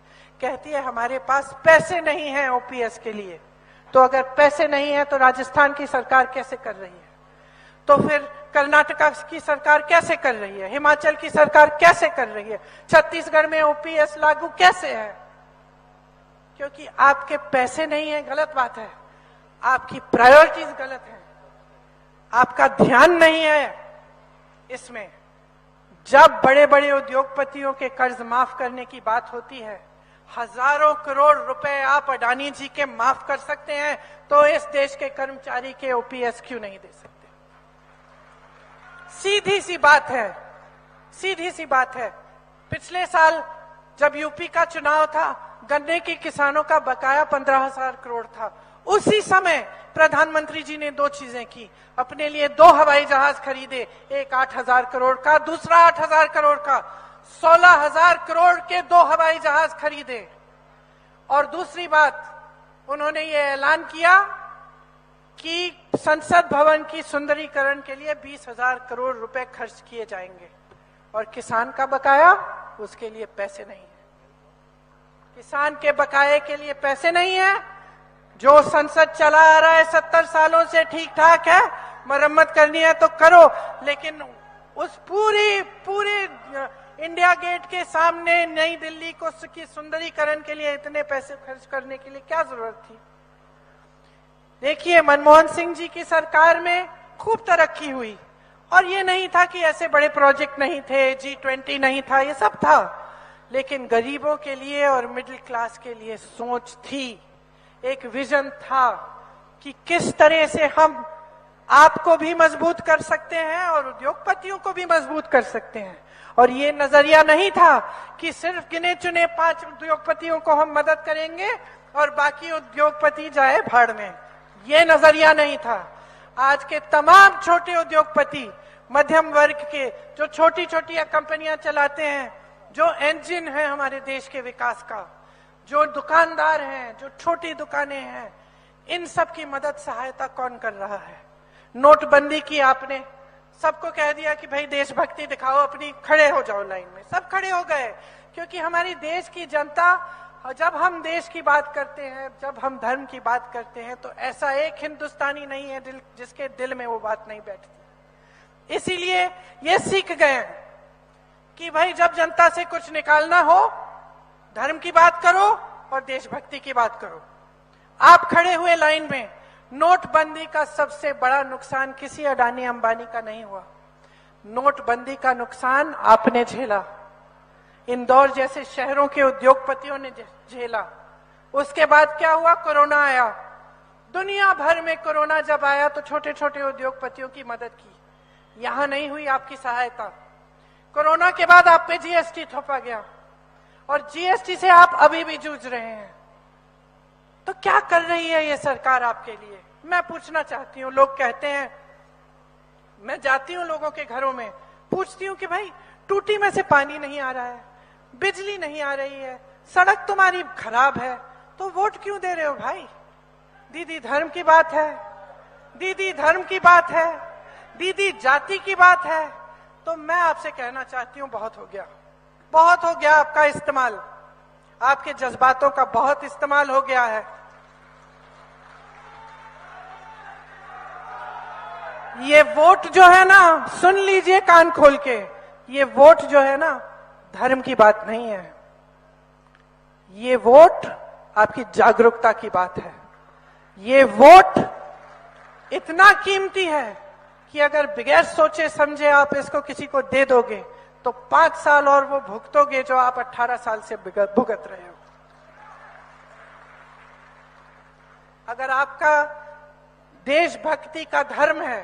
कहती है हमारे पास पैसे नहीं हैं ओपीएस के लिए। तो अगर पैसे नहीं है तो राजस्थान की सरकार कैसे कर रही है? तो फिर कर्नाटका की सरकार कैसे कर रही है? हिमाचल की सरकार कैसे कर रही है? छत्तीसगढ़ में ओपीएस लागू कैसे है? क्योंकि आपके पैसे नहीं है, गलत बात है। आपकी प्रायोरिटीज गलत है, आपका ध्यान नहीं है इसमें। जब बड़े बड़े उद्योगपतियों के कर्ज माफ करने की बात होती है, हजारों करोड़ रुपए आप अडानी जी के माफ कर सकते हैं, तो इस देश के कर्मचारी के ओपीएस क्यों नहीं दे सकते? सीधी सी बात है, सीधी सी बात है। पिछले साल जब यूपी का चुनाव था, गन्ने के किसानों का बकाया 15,000 करोड़ था। उसी समय प्रधानमंत्री जी ने दो चीजें की। अपने लिए 2 हवाई जहाज खरीदे, एक 8,000 करोड़ का, दूसरा 8,000 करोड़ का। 16,000 करोड़ के 2 हवाई जहाज खरीदे। और दूसरी बात, उन्होंने ये ऐलान किया कि संसद भवन की सुंदरीकरण के लिए 20,000 करोड़ रुपए खर्च किए जाएंगे। और किसान का बकाया, उसके लिए पैसे नहीं है। किसान के बकाये के लिए पैसे नहीं है। जो संसद चला आ रहा है 70 सालों से ठीक ठाक है, मरम्मत करनी है तो करो, लेकिन उस पूरी इंडिया गेट के सामने नई दिल्ली को की सुंदरीकरण के लिए इतने पैसे खर्च करने के लिए क्या जरूरत थी? देखिए, मनमोहन सिंह जी की सरकार में खूब तरक्की हुई, और ये नहीं था कि ऐसे बड़े प्रोजेक्ट नहीं थे, G20 नहीं था, ये सब था, लेकिन गरीबों के लिए और मिडिल क्लास के लिए सोच थी, एक विजन था कि किस तरह से हम आपको भी मजबूत कर सकते हैं और उद्योगपतियों को भी मजबूत कर सकते हैं। और ये नजरिया नहीं था कि सिर्फ गिने चुने 5 उद्योगपतियों को हम मदद करेंगे और बाकी उद्योगपति जाए भाड़ में। ये नजरिया नहीं था। आज के तमाम छोटे उद्योगपति, मध्यम वर्ग के, जो छोटी छोटी कंपनियां चलाते हैं, जो इंजन है हमारे देश के विकास का, जो दुकानदार हैं, जो छोटी दुकानें हैं, इन सब की मदद सहायता कौन कर रहा है? नोटबंदी की आपने, सबको कह दिया कि भाई देशभक्ति दिखाओ अपनी, खड़े हो जाओ लाइन में। सब खड़े हो गए, क्योंकि हमारी देश की जनता, जब हम देश की बात करते हैं, जब हम धर्म की बात करते हैं, तो ऐसा एक हिंदुस्तानी नहीं है जिसके दिल में वो बात नहीं बैठती। इसीलिए ये सीख गए कि भाई जब जनता से कुछ निकालना हो, धर्म की बात करो और देशभक्ति की बात करो। आप खड़े हुए लाइन में। नोटबंदी का सबसे बड़ा नुकसान किसी अडानी अंबानी का नहीं हुआ। नोटबंदी का नुकसान आपने झेला, इंदौर जैसे शहरों के उद्योगपतियों ने झेला। उसके बाद क्या हुआ? कोरोना आया। दुनिया भर में कोरोना जब आया तो छोटे छोटे उद्योगपतियों की मदद की। यहां नहीं हुई आपकी सहायता। कोरोना के बाद आप पे जीएसटी थोपा गया, और जीएसटी से आप अभी भी जूझ रहे हैं। तो क्या कर रही है ये सरकार आपके लिए? मैं पूछना चाहती हूँ। लोग कहते हैं, मैं जाती हूँ लोगों के घरों में, पूछती हूँ कि भाई टूटी में से पानी नहीं आ रहा है, बिजली नहीं आ रही है, सड़क तुम्हारी खराब है, तो वोट क्यों दे रहे हो भाई? दीदी धर्म की बात है, दीदी धर्म की बात है, दीदी जाति की बात है। तो मैं आपसे कहना चाहती हूँ, बहुत हो गया, बहुत हो गया आपका इस्तेमाल, आपके जज्बातों का बहुत इस्तेमाल हो गया है। ये वोट जो है ना, सुन लीजिए कान खोल के, ये वोट जो है ना, धर्म की बात नहीं है। ये वोट आपकी जागरूकता की बात है। ये वोट इतना कीमती है कि अगर बगैर सोचे समझे आप इसको किसी को दे दोगे तो 5 साल और वो भुगतोगे जो आप 18 साल से भुगत रहे हो। अगर आपका देशभक्ति का धर्म है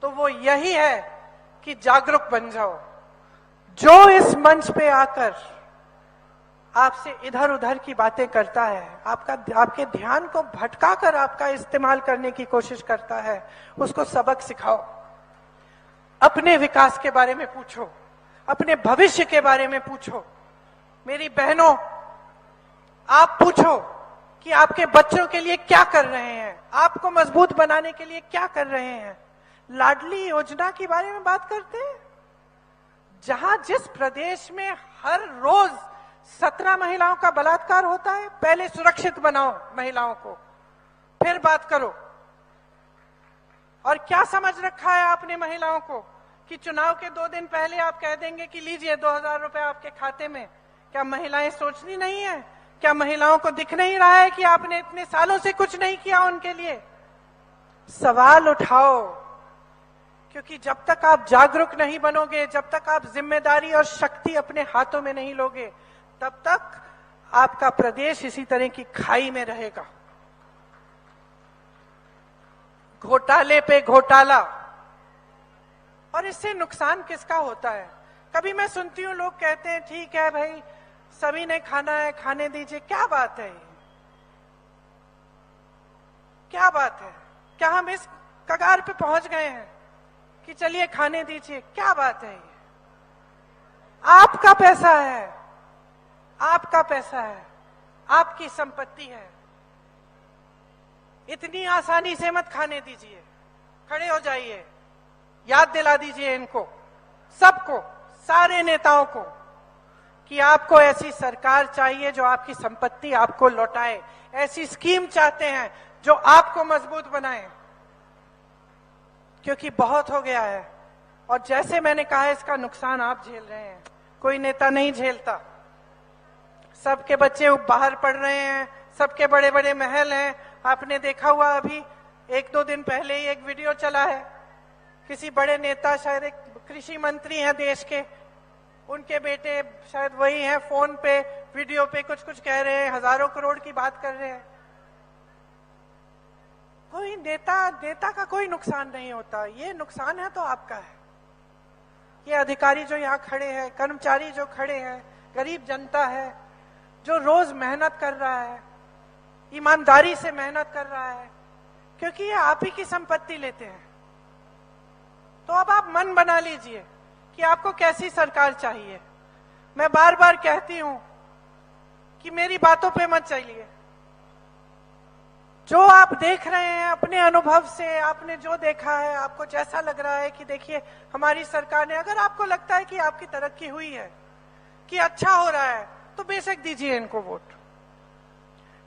तो वो यही है कि जागरूक बन जाओ। जो इस मंच पे आकर आपसे इधर उधर की बातें करता है, आपके ध्यान को भटकाकर आपका इस्तेमाल करने की कोशिश करता है, उसको सबक सिखाओ। अपने विकास के बारे में पूछो, अपने भविष्य के बारे में पूछो। मेरी बहनों, आप पूछो कि आपके बच्चों के लिए क्या कर रहे हैं, आपको मजबूत बनाने के लिए क्या कर रहे हैं। लाडली योजना के बारे में बात करते हैं, जहां जिस प्रदेश में हर रोज 17 महिलाओं का बलात्कार होता है। पहले सुरक्षित बनाओ महिलाओं को, फिर बात करो। और क्या समझ रखा है आपने महिलाओं को कि चुनाव के 2 दिन पहले आप कह देंगे कि लीजिए 2000 रुपए आपके खाते में। क्या महिलाएं सोचनी नहीं है? क्या महिलाओं को दिख नहीं रहा है कि आपने इतने सालों से कुछ नहीं किया उनके लिए? सवाल उठाओ, क्योंकि जब तक आप जागरूक नहीं बनोगे, जब तक आप जिम्मेदारी और शक्ति अपने हाथों में नहीं लोगे, तब तक आपका प्रदेश इसी तरह की खाई में रहेगा। घोटाले पे घोटाला, और इससे नुकसान किसका होता है? कभी मैं सुनती हूं लोग कहते हैं ठीक है भाई, सभी ने खाना है, खाने दीजिए। क्या बात है? क्या बात है? क्या हम इस कगार पे पहुंच गए हैं कि चलिए खाने दीजिए? क्या बात है? ये आपका पैसा है, आपका पैसा है, आपकी संपत्ति है। इतनी आसानी से मत खाने दीजिए। खड़े हो जाइए, याद दिला दीजिए इनको सबको, सारे नेताओं को, कि आपको ऐसी सरकार चाहिए जो आपकी संपत्ति आपको लौटाए। ऐसी स्कीम चाहते हैं जो आपको मजबूत बनाए, क्योंकि बहुत हो गया है। और जैसे मैंने कहा, इसका नुकसान आप झेल रहे हैं, कोई नेता नहीं झेलता। सबके बच्चे बाहर पढ़ रहे हैं, सबके बड़े बड़े महल हैं। आपने देखा हुआ, अभी 1-2 दिन पहले ही एक वीडियो चला है, किसी बड़े नेता, शायद एक कृषि मंत्री हैं देश के, उनके बेटे शायद वही हैं, फोन पे वीडियो पे कुछ कुछ कह रहे हैं, हजारों करोड़ की बात कर रहे हैं। कोई नेता का कोई नुकसान नहीं होता। ये नुकसान है तो आपका है। ये अधिकारी जो यहाँ खड़े हैं, कर्मचारी जो खड़े हैं, गरीब जनता है जो रोज मेहनत कर रहा है, ईमानदारी से मेहनत कर रहा है, क्योंकि ये आप ही की संपत्ति लेते हैं। तो अब आप मन बना लीजिए कि आपको कैसी सरकार चाहिए। मैं बार बार कहती हूं कि मेरी बातों पे मत चलिए। जो आप देख रहे हैं अपने अनुभव से, आपने जो देखा है, आपको जैसा लग रहा है कि देखिए हमारी सरकार ने, अगर आपको लगता है कि आपकी तरक्की हुई है, कि अच्छा हो रहा है, तो बेशक दीजिए इनको वोट।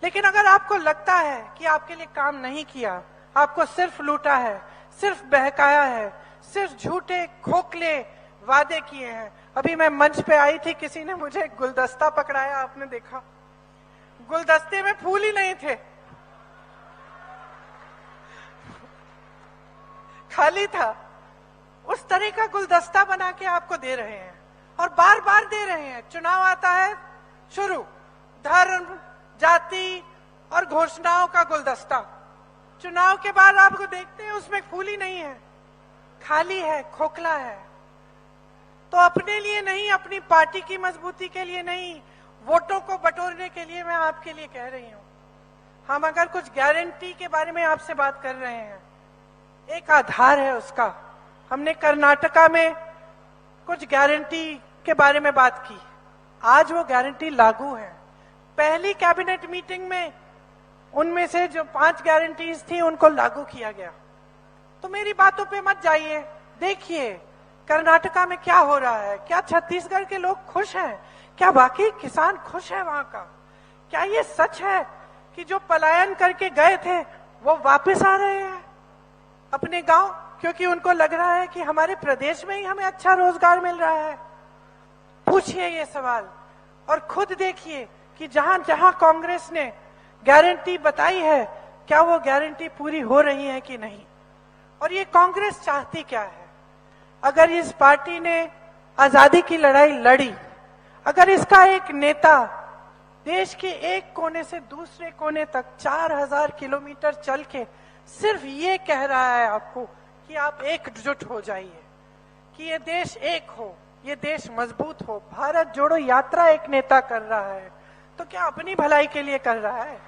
लेकिन अगर आपको लगता है कि आपके लिए काम नहीं किया, आपको सिर्फ लूटा है, सिर्फ बहकाया है, सिर्फ झूठे खोखले वादे किए हैं। अभी मैं मंच पे आई थी, किसी ने मुझे गुलदस्ता पकड़ाया, आपने देखा, गुलदस्ते में फूल ही नहीं थे, खाली था। उस तरह का गुलदस्ता बना के आपको दे रहे हैं, और बार बार दे रहे हैं। चुनाव आता है, शुरू धर्म, जाति और घोषणाओं का गुलदस्ता। चुनाव के बाद आपको देखते हैं उसमें फूल ही नहीं है, खाली है, खोखला है। तो अपने लिए नहीं, अपनी पार्टी की मजबूती के लिए नहीं, वोटों को बटोरने के लिए मैं आपके लिए कह रही हूं। हम अगर कुछ गारंटी के बारे में आपसे बात कर रहे हैं, एक आधार है उसका। हमने कर्नाटका में कुछ गारंटी के बारे में बात की, आज वो गारंटी लागू है। पहली कैबिनेट मीटिंग में उनमें से जो 5 गारंटीज थी उनको लागू किया गया। तो मेरी बातों पे मत जाइए, देखिए कर्नाटका में क्या हो रहा है। क्या छत्तीसगढ़ के लोग खुश हैं? क्या वाकई किसान खुश है वहां का? क्या ये सच है कि जो पलायन करके गए थे वो वापस आ रहे हैं अपने गांव, क्योंकि उनको लग रहा है कि हमारे प्रदेश में ही हमें अच्छा रोजगार मिल रहा है? पूछिए ये सवाल, और खुद देखिए कि जहां जहां कांग्रेस ने गारंटी बताई है, क्या वो गारंटी पूरी हो रही है कि नहीं। और ये कांग्रेस चाहती क्या है? अगर इस पार्टी ने आजादी की लड़ाई लड़ी, अगर इसका एक नेता देश के एक कोने से दूसरे कोने तक 4000 किलोमीटर चल के सिर्फ ये कह रहा है आपको कि आप एकजुट हो जाइए, कि ये देश एक हो, ये देश मजबूत हो, भारत जोड़ो यात्रा एक नेता कर रहा है, तो क्या अपनी भलाई के लिए कर रहा है?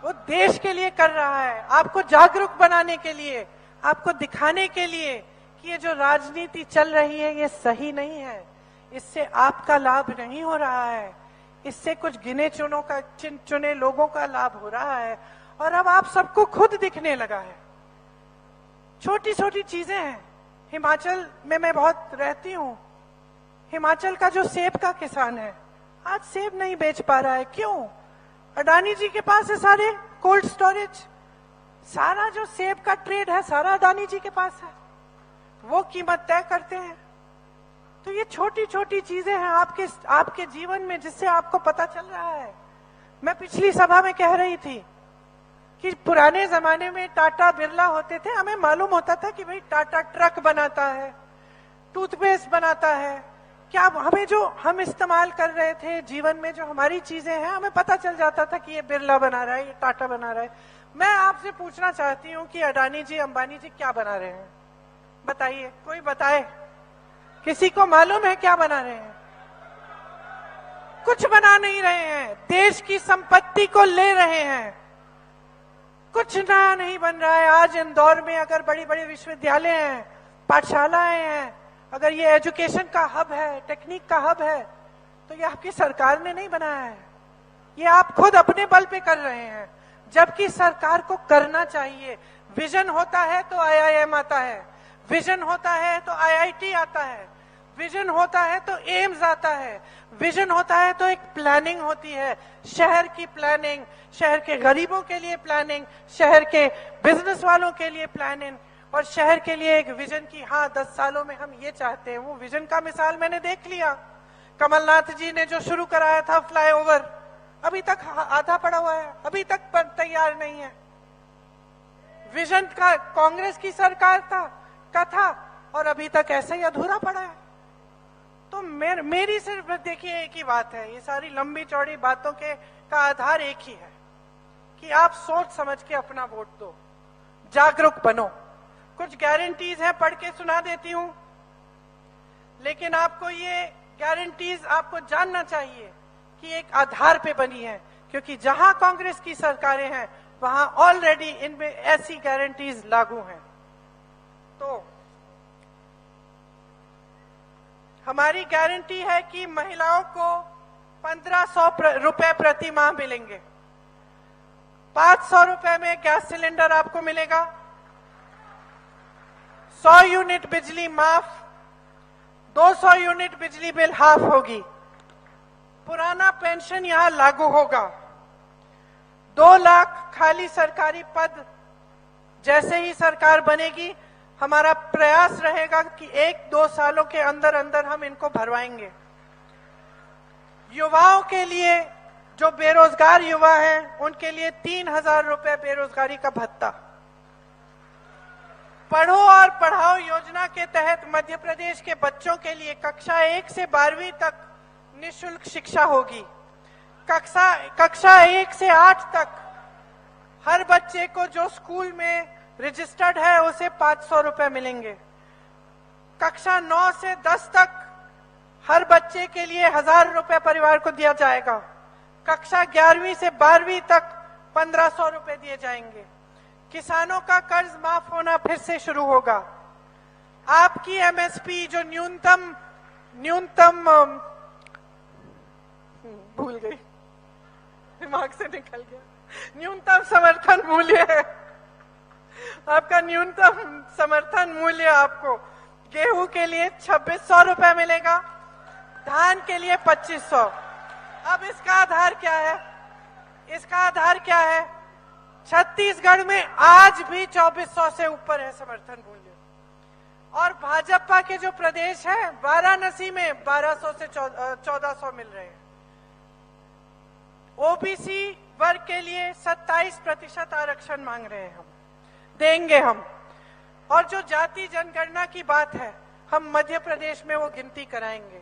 वो देश के लिए कर रहा है, आपको जागरूक बनाने के लिए, आपको दिखाने के लिए कि ये जो राजनीति चल रही है ये सही नहीं है, इससे आपका लाभ नहीं हो रहा है, इससे कुछ गिने चुने लोगों का लाभ हो रहा है। और अब आप सबको खुद दिखने लगा है। छोटी छोटी चीजें हैं। हिमाचल में मैं बहुत रहती हूँ। हिमाचल का जो सेब का किसान है आज सेब नहीं बेच पा रहा है। क्यों? अडानी जी के पास है सारे कोल्ड स्टोरेज, सारा जो सेब का ट्रेड है सारा अडानी जी के पास है, वो कीमत तय करते हैं। तो ये छोटी छोटी चीजें हैं आपके जीवन में जिससे आपको पता चल रहा है। मैं पिछली सभा में कह रही थी कि पुराने जमाने में टाटा बिरला होते थे, हमें मालूम होता था कि भाई टाटा ट्रक बनाता है, टूथपेस्ट बनाता है, क्या हमें जो हम इस्तेमाल कर रहे थे जीवन में जो हमारी चीजें हैं हमें पता चल जाता था कि ये बिरला बना रहा है, ये टाटा बना रहा है। मैं आपसे पूछना चाहती हूँ कि अडानी जी अंबानी जी क्या बना रहे हैं? बताइए, कोई बताए। किसी को मालूम है क्या बना रहे हैं? कुछ बना नहीं रहे हैं, देश की संपत्ति को ले रहे हैं, कुछ नया नहीं बन रहा है। आज इंदौर में अगर बड़ी बड़ी विश्वविद्यालय हैं, पाठशालाएं हैं, अगर ये एजुकेशन का हब है, टेक्निक का हब है, तो ये आपकी सरकार ने नहीं बनाया है, ये आप खुद अपने बल पे कर रहे हैं। जबकि सरकार को करना चाहिए। विजन होता है तो IIM आता है, विजन होता है तो IIT आता है, विजन होता है तो एम्स आता है, विजन होता है तो एक प्लानिंग होती है, शहर की प्लानिंग, शहर के गरीबों के लिए प्लानिंग, शहर के बिजनेस वालों के लिए प्लानिंग, और शहर के लिए एक विजन की हाँ 10 सालों में हम ये चाहते हैं। वो विजन का मिसाल मैंने देख लिया। कमलनाथ जी ने जो शुरू कराया था फ्लाईओवर, अभी तक आधा पड़ा हुआ है, अभी तक तैयार नहीं है। विजन का कांग्रेस की सरकार का था और अभी तक ऐसे ही अधूरा पड़ा है। तो मेरी सिर्फ देखिए एक ही बात है, ये सारी लंबी चौड़ी बातों का आधार एक ही है कि आप सोच समझ के अपना वोट दो, जागरूक बनो। कुछ गारंटीज हैं, पढ़ के सुना देती हूं, लेकिन आपको ये गारंटीज आपको जानना चाहिए कि एक आधार पे बनी है, क्योंकि जहां कांग्रेस की सरकारें हैं वहां ऑलरेडी इनमें ऐसी गारंटीज लागू हैं। तो हमारी गारंटी है कि महिलाओं को 1500 रुपए प्रति माह मिलेंगे, 500 रुपए में गैस सिलेंडर आपको मिलेगा, 100 यूनिट बिजली माफ, 200 यूनिट बिजली बिल हाफ होगी, पुराना पेंशन यहां लागू होगा, 2 लाख खाली सरकारी पद जैसे ही सरकार बनेगी हमारा प्रयास रहेगा कि 1-2 सालों के अंदर अंदर हम इनको भरवाएंगे। युवाओं के लिए, जो बेरोजगार युवा हैं उनके लिए 3000 रुपए बेरोजगारी का भत्ता। पढ़ो और पढ़ाओ योजना के तहत मध्य प्रदेश के बच्चों के लिए कक्षा 1 से 12वीं तक निःशुल्क शिक्षा होगी। कक्षा 1 से 8 तक हर बच्चे को जो स्कूल में रजिस्टर्ड है उसे 500 रुपए मिलेंगे। कक्षा 9 से 10 तक हर बच्चे के लिए 1000 रुपए परिवार को दिया जाएगा। कक्षा 11वीं से 12वीं तक 1500 रुपए दिए जाएंगे। किसानों का कर्ज माफ होना फिर से शुरू होगा। आपकी MSP जो न्यूनतम भूल गई, दिमाग से निकल गया, न्यूनतम समर्थन मूल्य है। आपका न्यूनतम समर्थन मूल्य आपको गेहूं के लिए 2600 रुपए मिलेगा, धान के लिए 2500। अब इसका आधार क्या है? इसका आधार क्या है? छत्तीसगढ़ में आज भी 2400 से ऊपर है समर्थन मूल्य, और भाजपा के जो प्रदेश है वाराणसी में 1200 से 1400 मिल रहे हैं। OBC वर्ग के लिए 27% आरक्षण मांग रहे हैं, हम देंगे हम। और जो जाति जनगणना की बात है, हम मध्य प्रदेश में वो गिनती कराएंगे।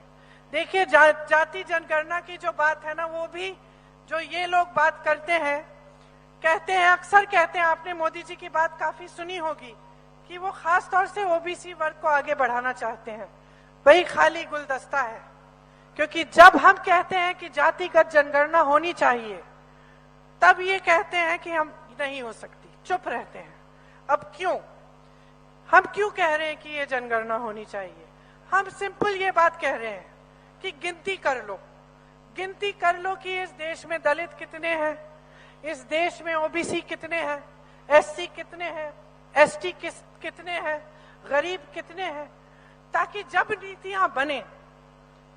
देखिए जाति जनगणना की जो बात है ना, वो भी जो ये लोग बात करते हैं, कहते हैं, अक्सर कहते हैं, आपने मोदी जी की बात काफी सुनी होगी कि वो खास तौर से OBC वर्ग को आगे बढ़ाना चाहते हैं। वही खाली गुलदस्ता है, क्योंकि जब हम कहते हैं कि जातिगत जनगणना होनी चाहिए, तब ये कहते हैं कि हम नहीं हो सकती, चुप रहते हैं। अब क्यों? हम क्यों कह रहे हैं कि ये जनगणना होनी चाहिए? हम सिंपल ये बात कह रहे हैं कि गिनती कर लो कि इस देश में दलित कितने हैं, इस देश में ओबीसी कितने हैं, एससी कितने हैं, एसटी कितने हैं, गरीब कितने हैं, ताकि जब नीतियां बने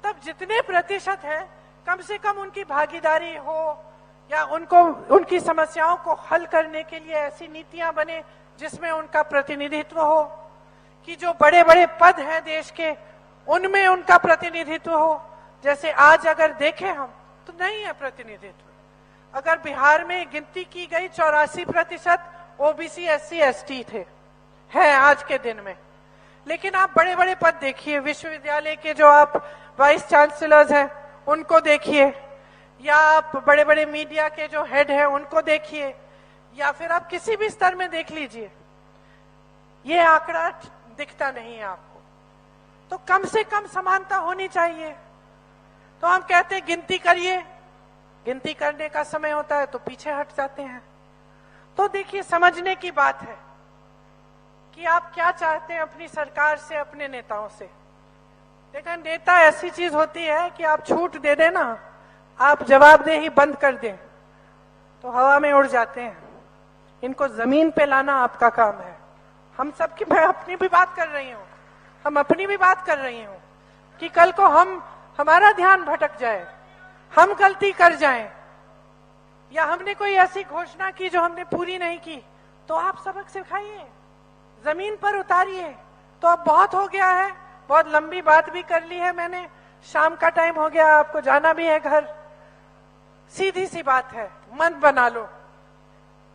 तब जितने प्रतिशत है कम से कम उनकी भागीदारी हो या उनकी समस्याओं को हल करने के लिए ऐसी नीतियां बने जिसमें उनका प्रतिनिधित्व हो, कि जो बड़े बड़े पद हैं देश के उनमें उनका प्रतिनिधित्व हो। जैसे आज अगर देखें हम तो नहीं है प्रतिनिधित्व। अगर बिहार में गिनती की गई 84% ओबीसी एससी एसटी थे, है आज के दिन में। लेकिन आप बड़े बड़े पद देखिए, विश्वविद्यालय के जो आप वाइस चांसलर्स हैं उनको देखिए, या आप बड़े बड़े मीडिया के जो हेड हैं उनको देखिए, या फिर आप किसी भी स्तर में देख लीजिए, ये आंकड़ा दिखता नहीं है आपको। तो कम से कम समानता होनी चाहिए। तो हम कहते हैं गिनती करिए, गिनती करने का समय होता है तो पीछे हट जाते हैं। तो देखिए, समझने की बात है कि आप क्या चाहते हैं अपनी सरकार से, अपने नेताओं से। देखा, नेता ऐसी चीज होती है कि आप छूट दे देना, आप जवाबदेही बंद कर दें तो हवा में उड़ जाते हैं। इनको जमीन पे लाना आपका काम है। हम सबकी, मैं अपनी भी बात कर रही हूँ, हम अपनी भी बात कर रही हूँ कि कल को हमारा ध्यान भटक जाए, हम गलती कर जाएं, या हमने कोई ऐसी घोषणा की जो हमने पूरी नहीं की, तो आप सबक सिखाइए, जमीन पर उतारिए। तो अब बहुत हो गया है, बहुत लंबी बात भी कर ली है मैंने, शाम का टाइम हो गया, आपको जाना भी है घर। सीधी सी बात है, मन बना लो,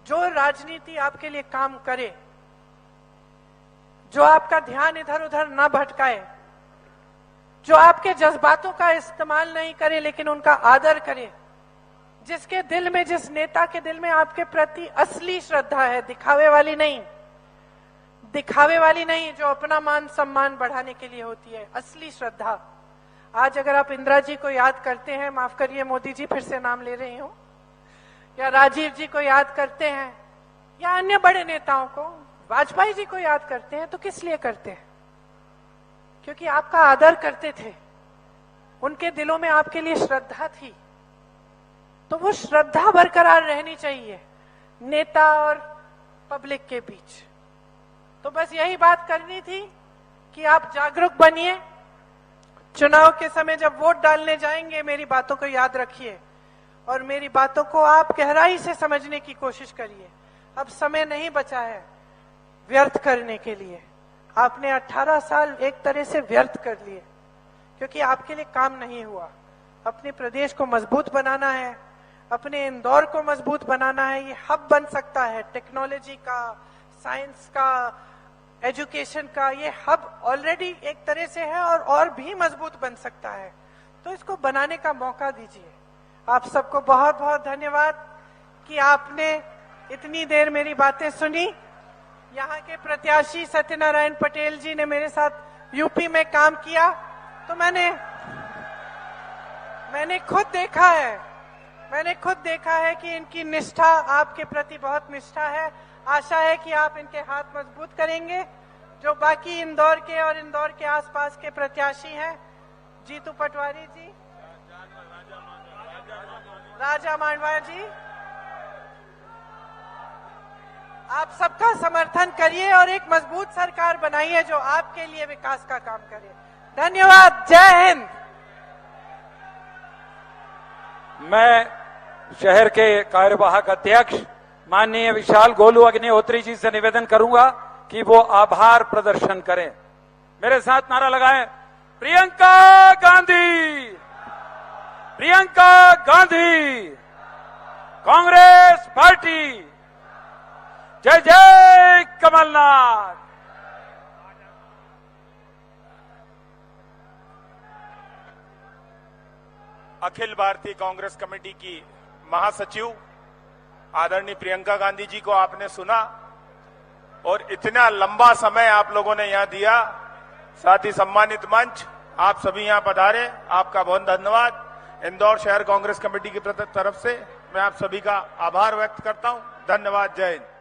जो राजनीति आपके लिए काम करे, जो आपका ध्यान इधर उधर ना भटकाए, जो आपके जज्बातों का इस्तेमाल नहीं करे लेकिन उनका आदर करे, जिसके दिल में, जिस नेता के दिल में आपके प्रति असली श्रद्धा है, दिखावे वाली नहीं, दिखावे वाली नहीं, जो अपना मान सम्मान बढ़ाने के लिए होती है, असली श्रद्धा। आज अगर आप इंदिरा जी को याद करते हैं, माफ करिए मोदी जी, फिर से नाम ले रही हूं, या राजीव जी को याद करते हैं, या अन्य बड़े नेताओं को, वाजपेयी जी को याद करते हैं, तो किस लिए करते हैं? क्योंकि आपका आदर करते थे, उनके दिलों में आपके लिए श्रद्धा थी। तो वो श्रद्धा बरकरार रहनी चाहिए नेता और पब्लिक के बीच। तो बस यही बात करनी थी कि आप जागरूक बनिए। चुनाव के समय जब वोट डालने जाएंगे, मेरी बातों को याद रखिए और मेरी बातों को आप गहराई से समझने की कोशिश करिए। अब समय नहीं बचा है व्यर्थ करने के लिए। आपने 18 साल एक तरह से व्यर्थ कर लिए, क्योंकि आपके लिए काम नहीं हुआ। अपने प्रदेश को मजबूत बनाना है, अपने इंदौर को मजबूत बनाना है। ये हब बन सकता है टेक्नोलॉजी का, साइंस का, एजुकेशन का। ये हब ऑलरेडी एक तरह से है और भी मजबूत बन सकता है। तो इसको बनाने का मौका दीजिए। आप सबको बहुत बहुत धन्यवाद कि आपने इतनी देर मेरी बातें सुनी। यहाँ के प्रत्याशी सत्यनारायण पटेल जी ने मेरे साथ यूपी में काम किया, तो मैंने खुद देखा है कि इनकी निष्ठा आपके प्रति बहुत निष्ठा है। आशा है कि आप इनके हाथ मजबूत करेंगे। जो बाकी इंदौर के और इंदौर के आसपास के प्रत्याशी हैं, जीतू पटवारी जी, राजा मांडवा जी, आप सबका समर्थन करिए और एक मजबूत सरकार बनाइए जो आपके लिए विकास का काम करे। धन्यवाद। जय हिंद। मैं शहर के कार्यवाहक अध्यक्ष माननीय विशाल गोलू अग्निहोत्री जी से निवेदन करूंगा कि वो आभार प्रदर्शन करें। मेरे साथ नारा लगाएं, प्रियंका गांधी, प्रियंका गांधी, कांग्रेस पार्टी, जय जय कमलनाथ। अखिल भारतीय कांग्रेस कमेटी की महासचिव आदरणीय प्रियंका गांधी जी को आपने सुना और इतना लंबा समय आप लोगों ने यहां दिया। साथ ही सम्मानित मंच, आप सभी यहां पधारे, आपका बहुत धन्यवाद। इंदौर शहर कांग्रेस कमेटी की तरफ से मैं आप सभी का आभार व्यक्त करता हूं। धन्यवाद। जय हिंद।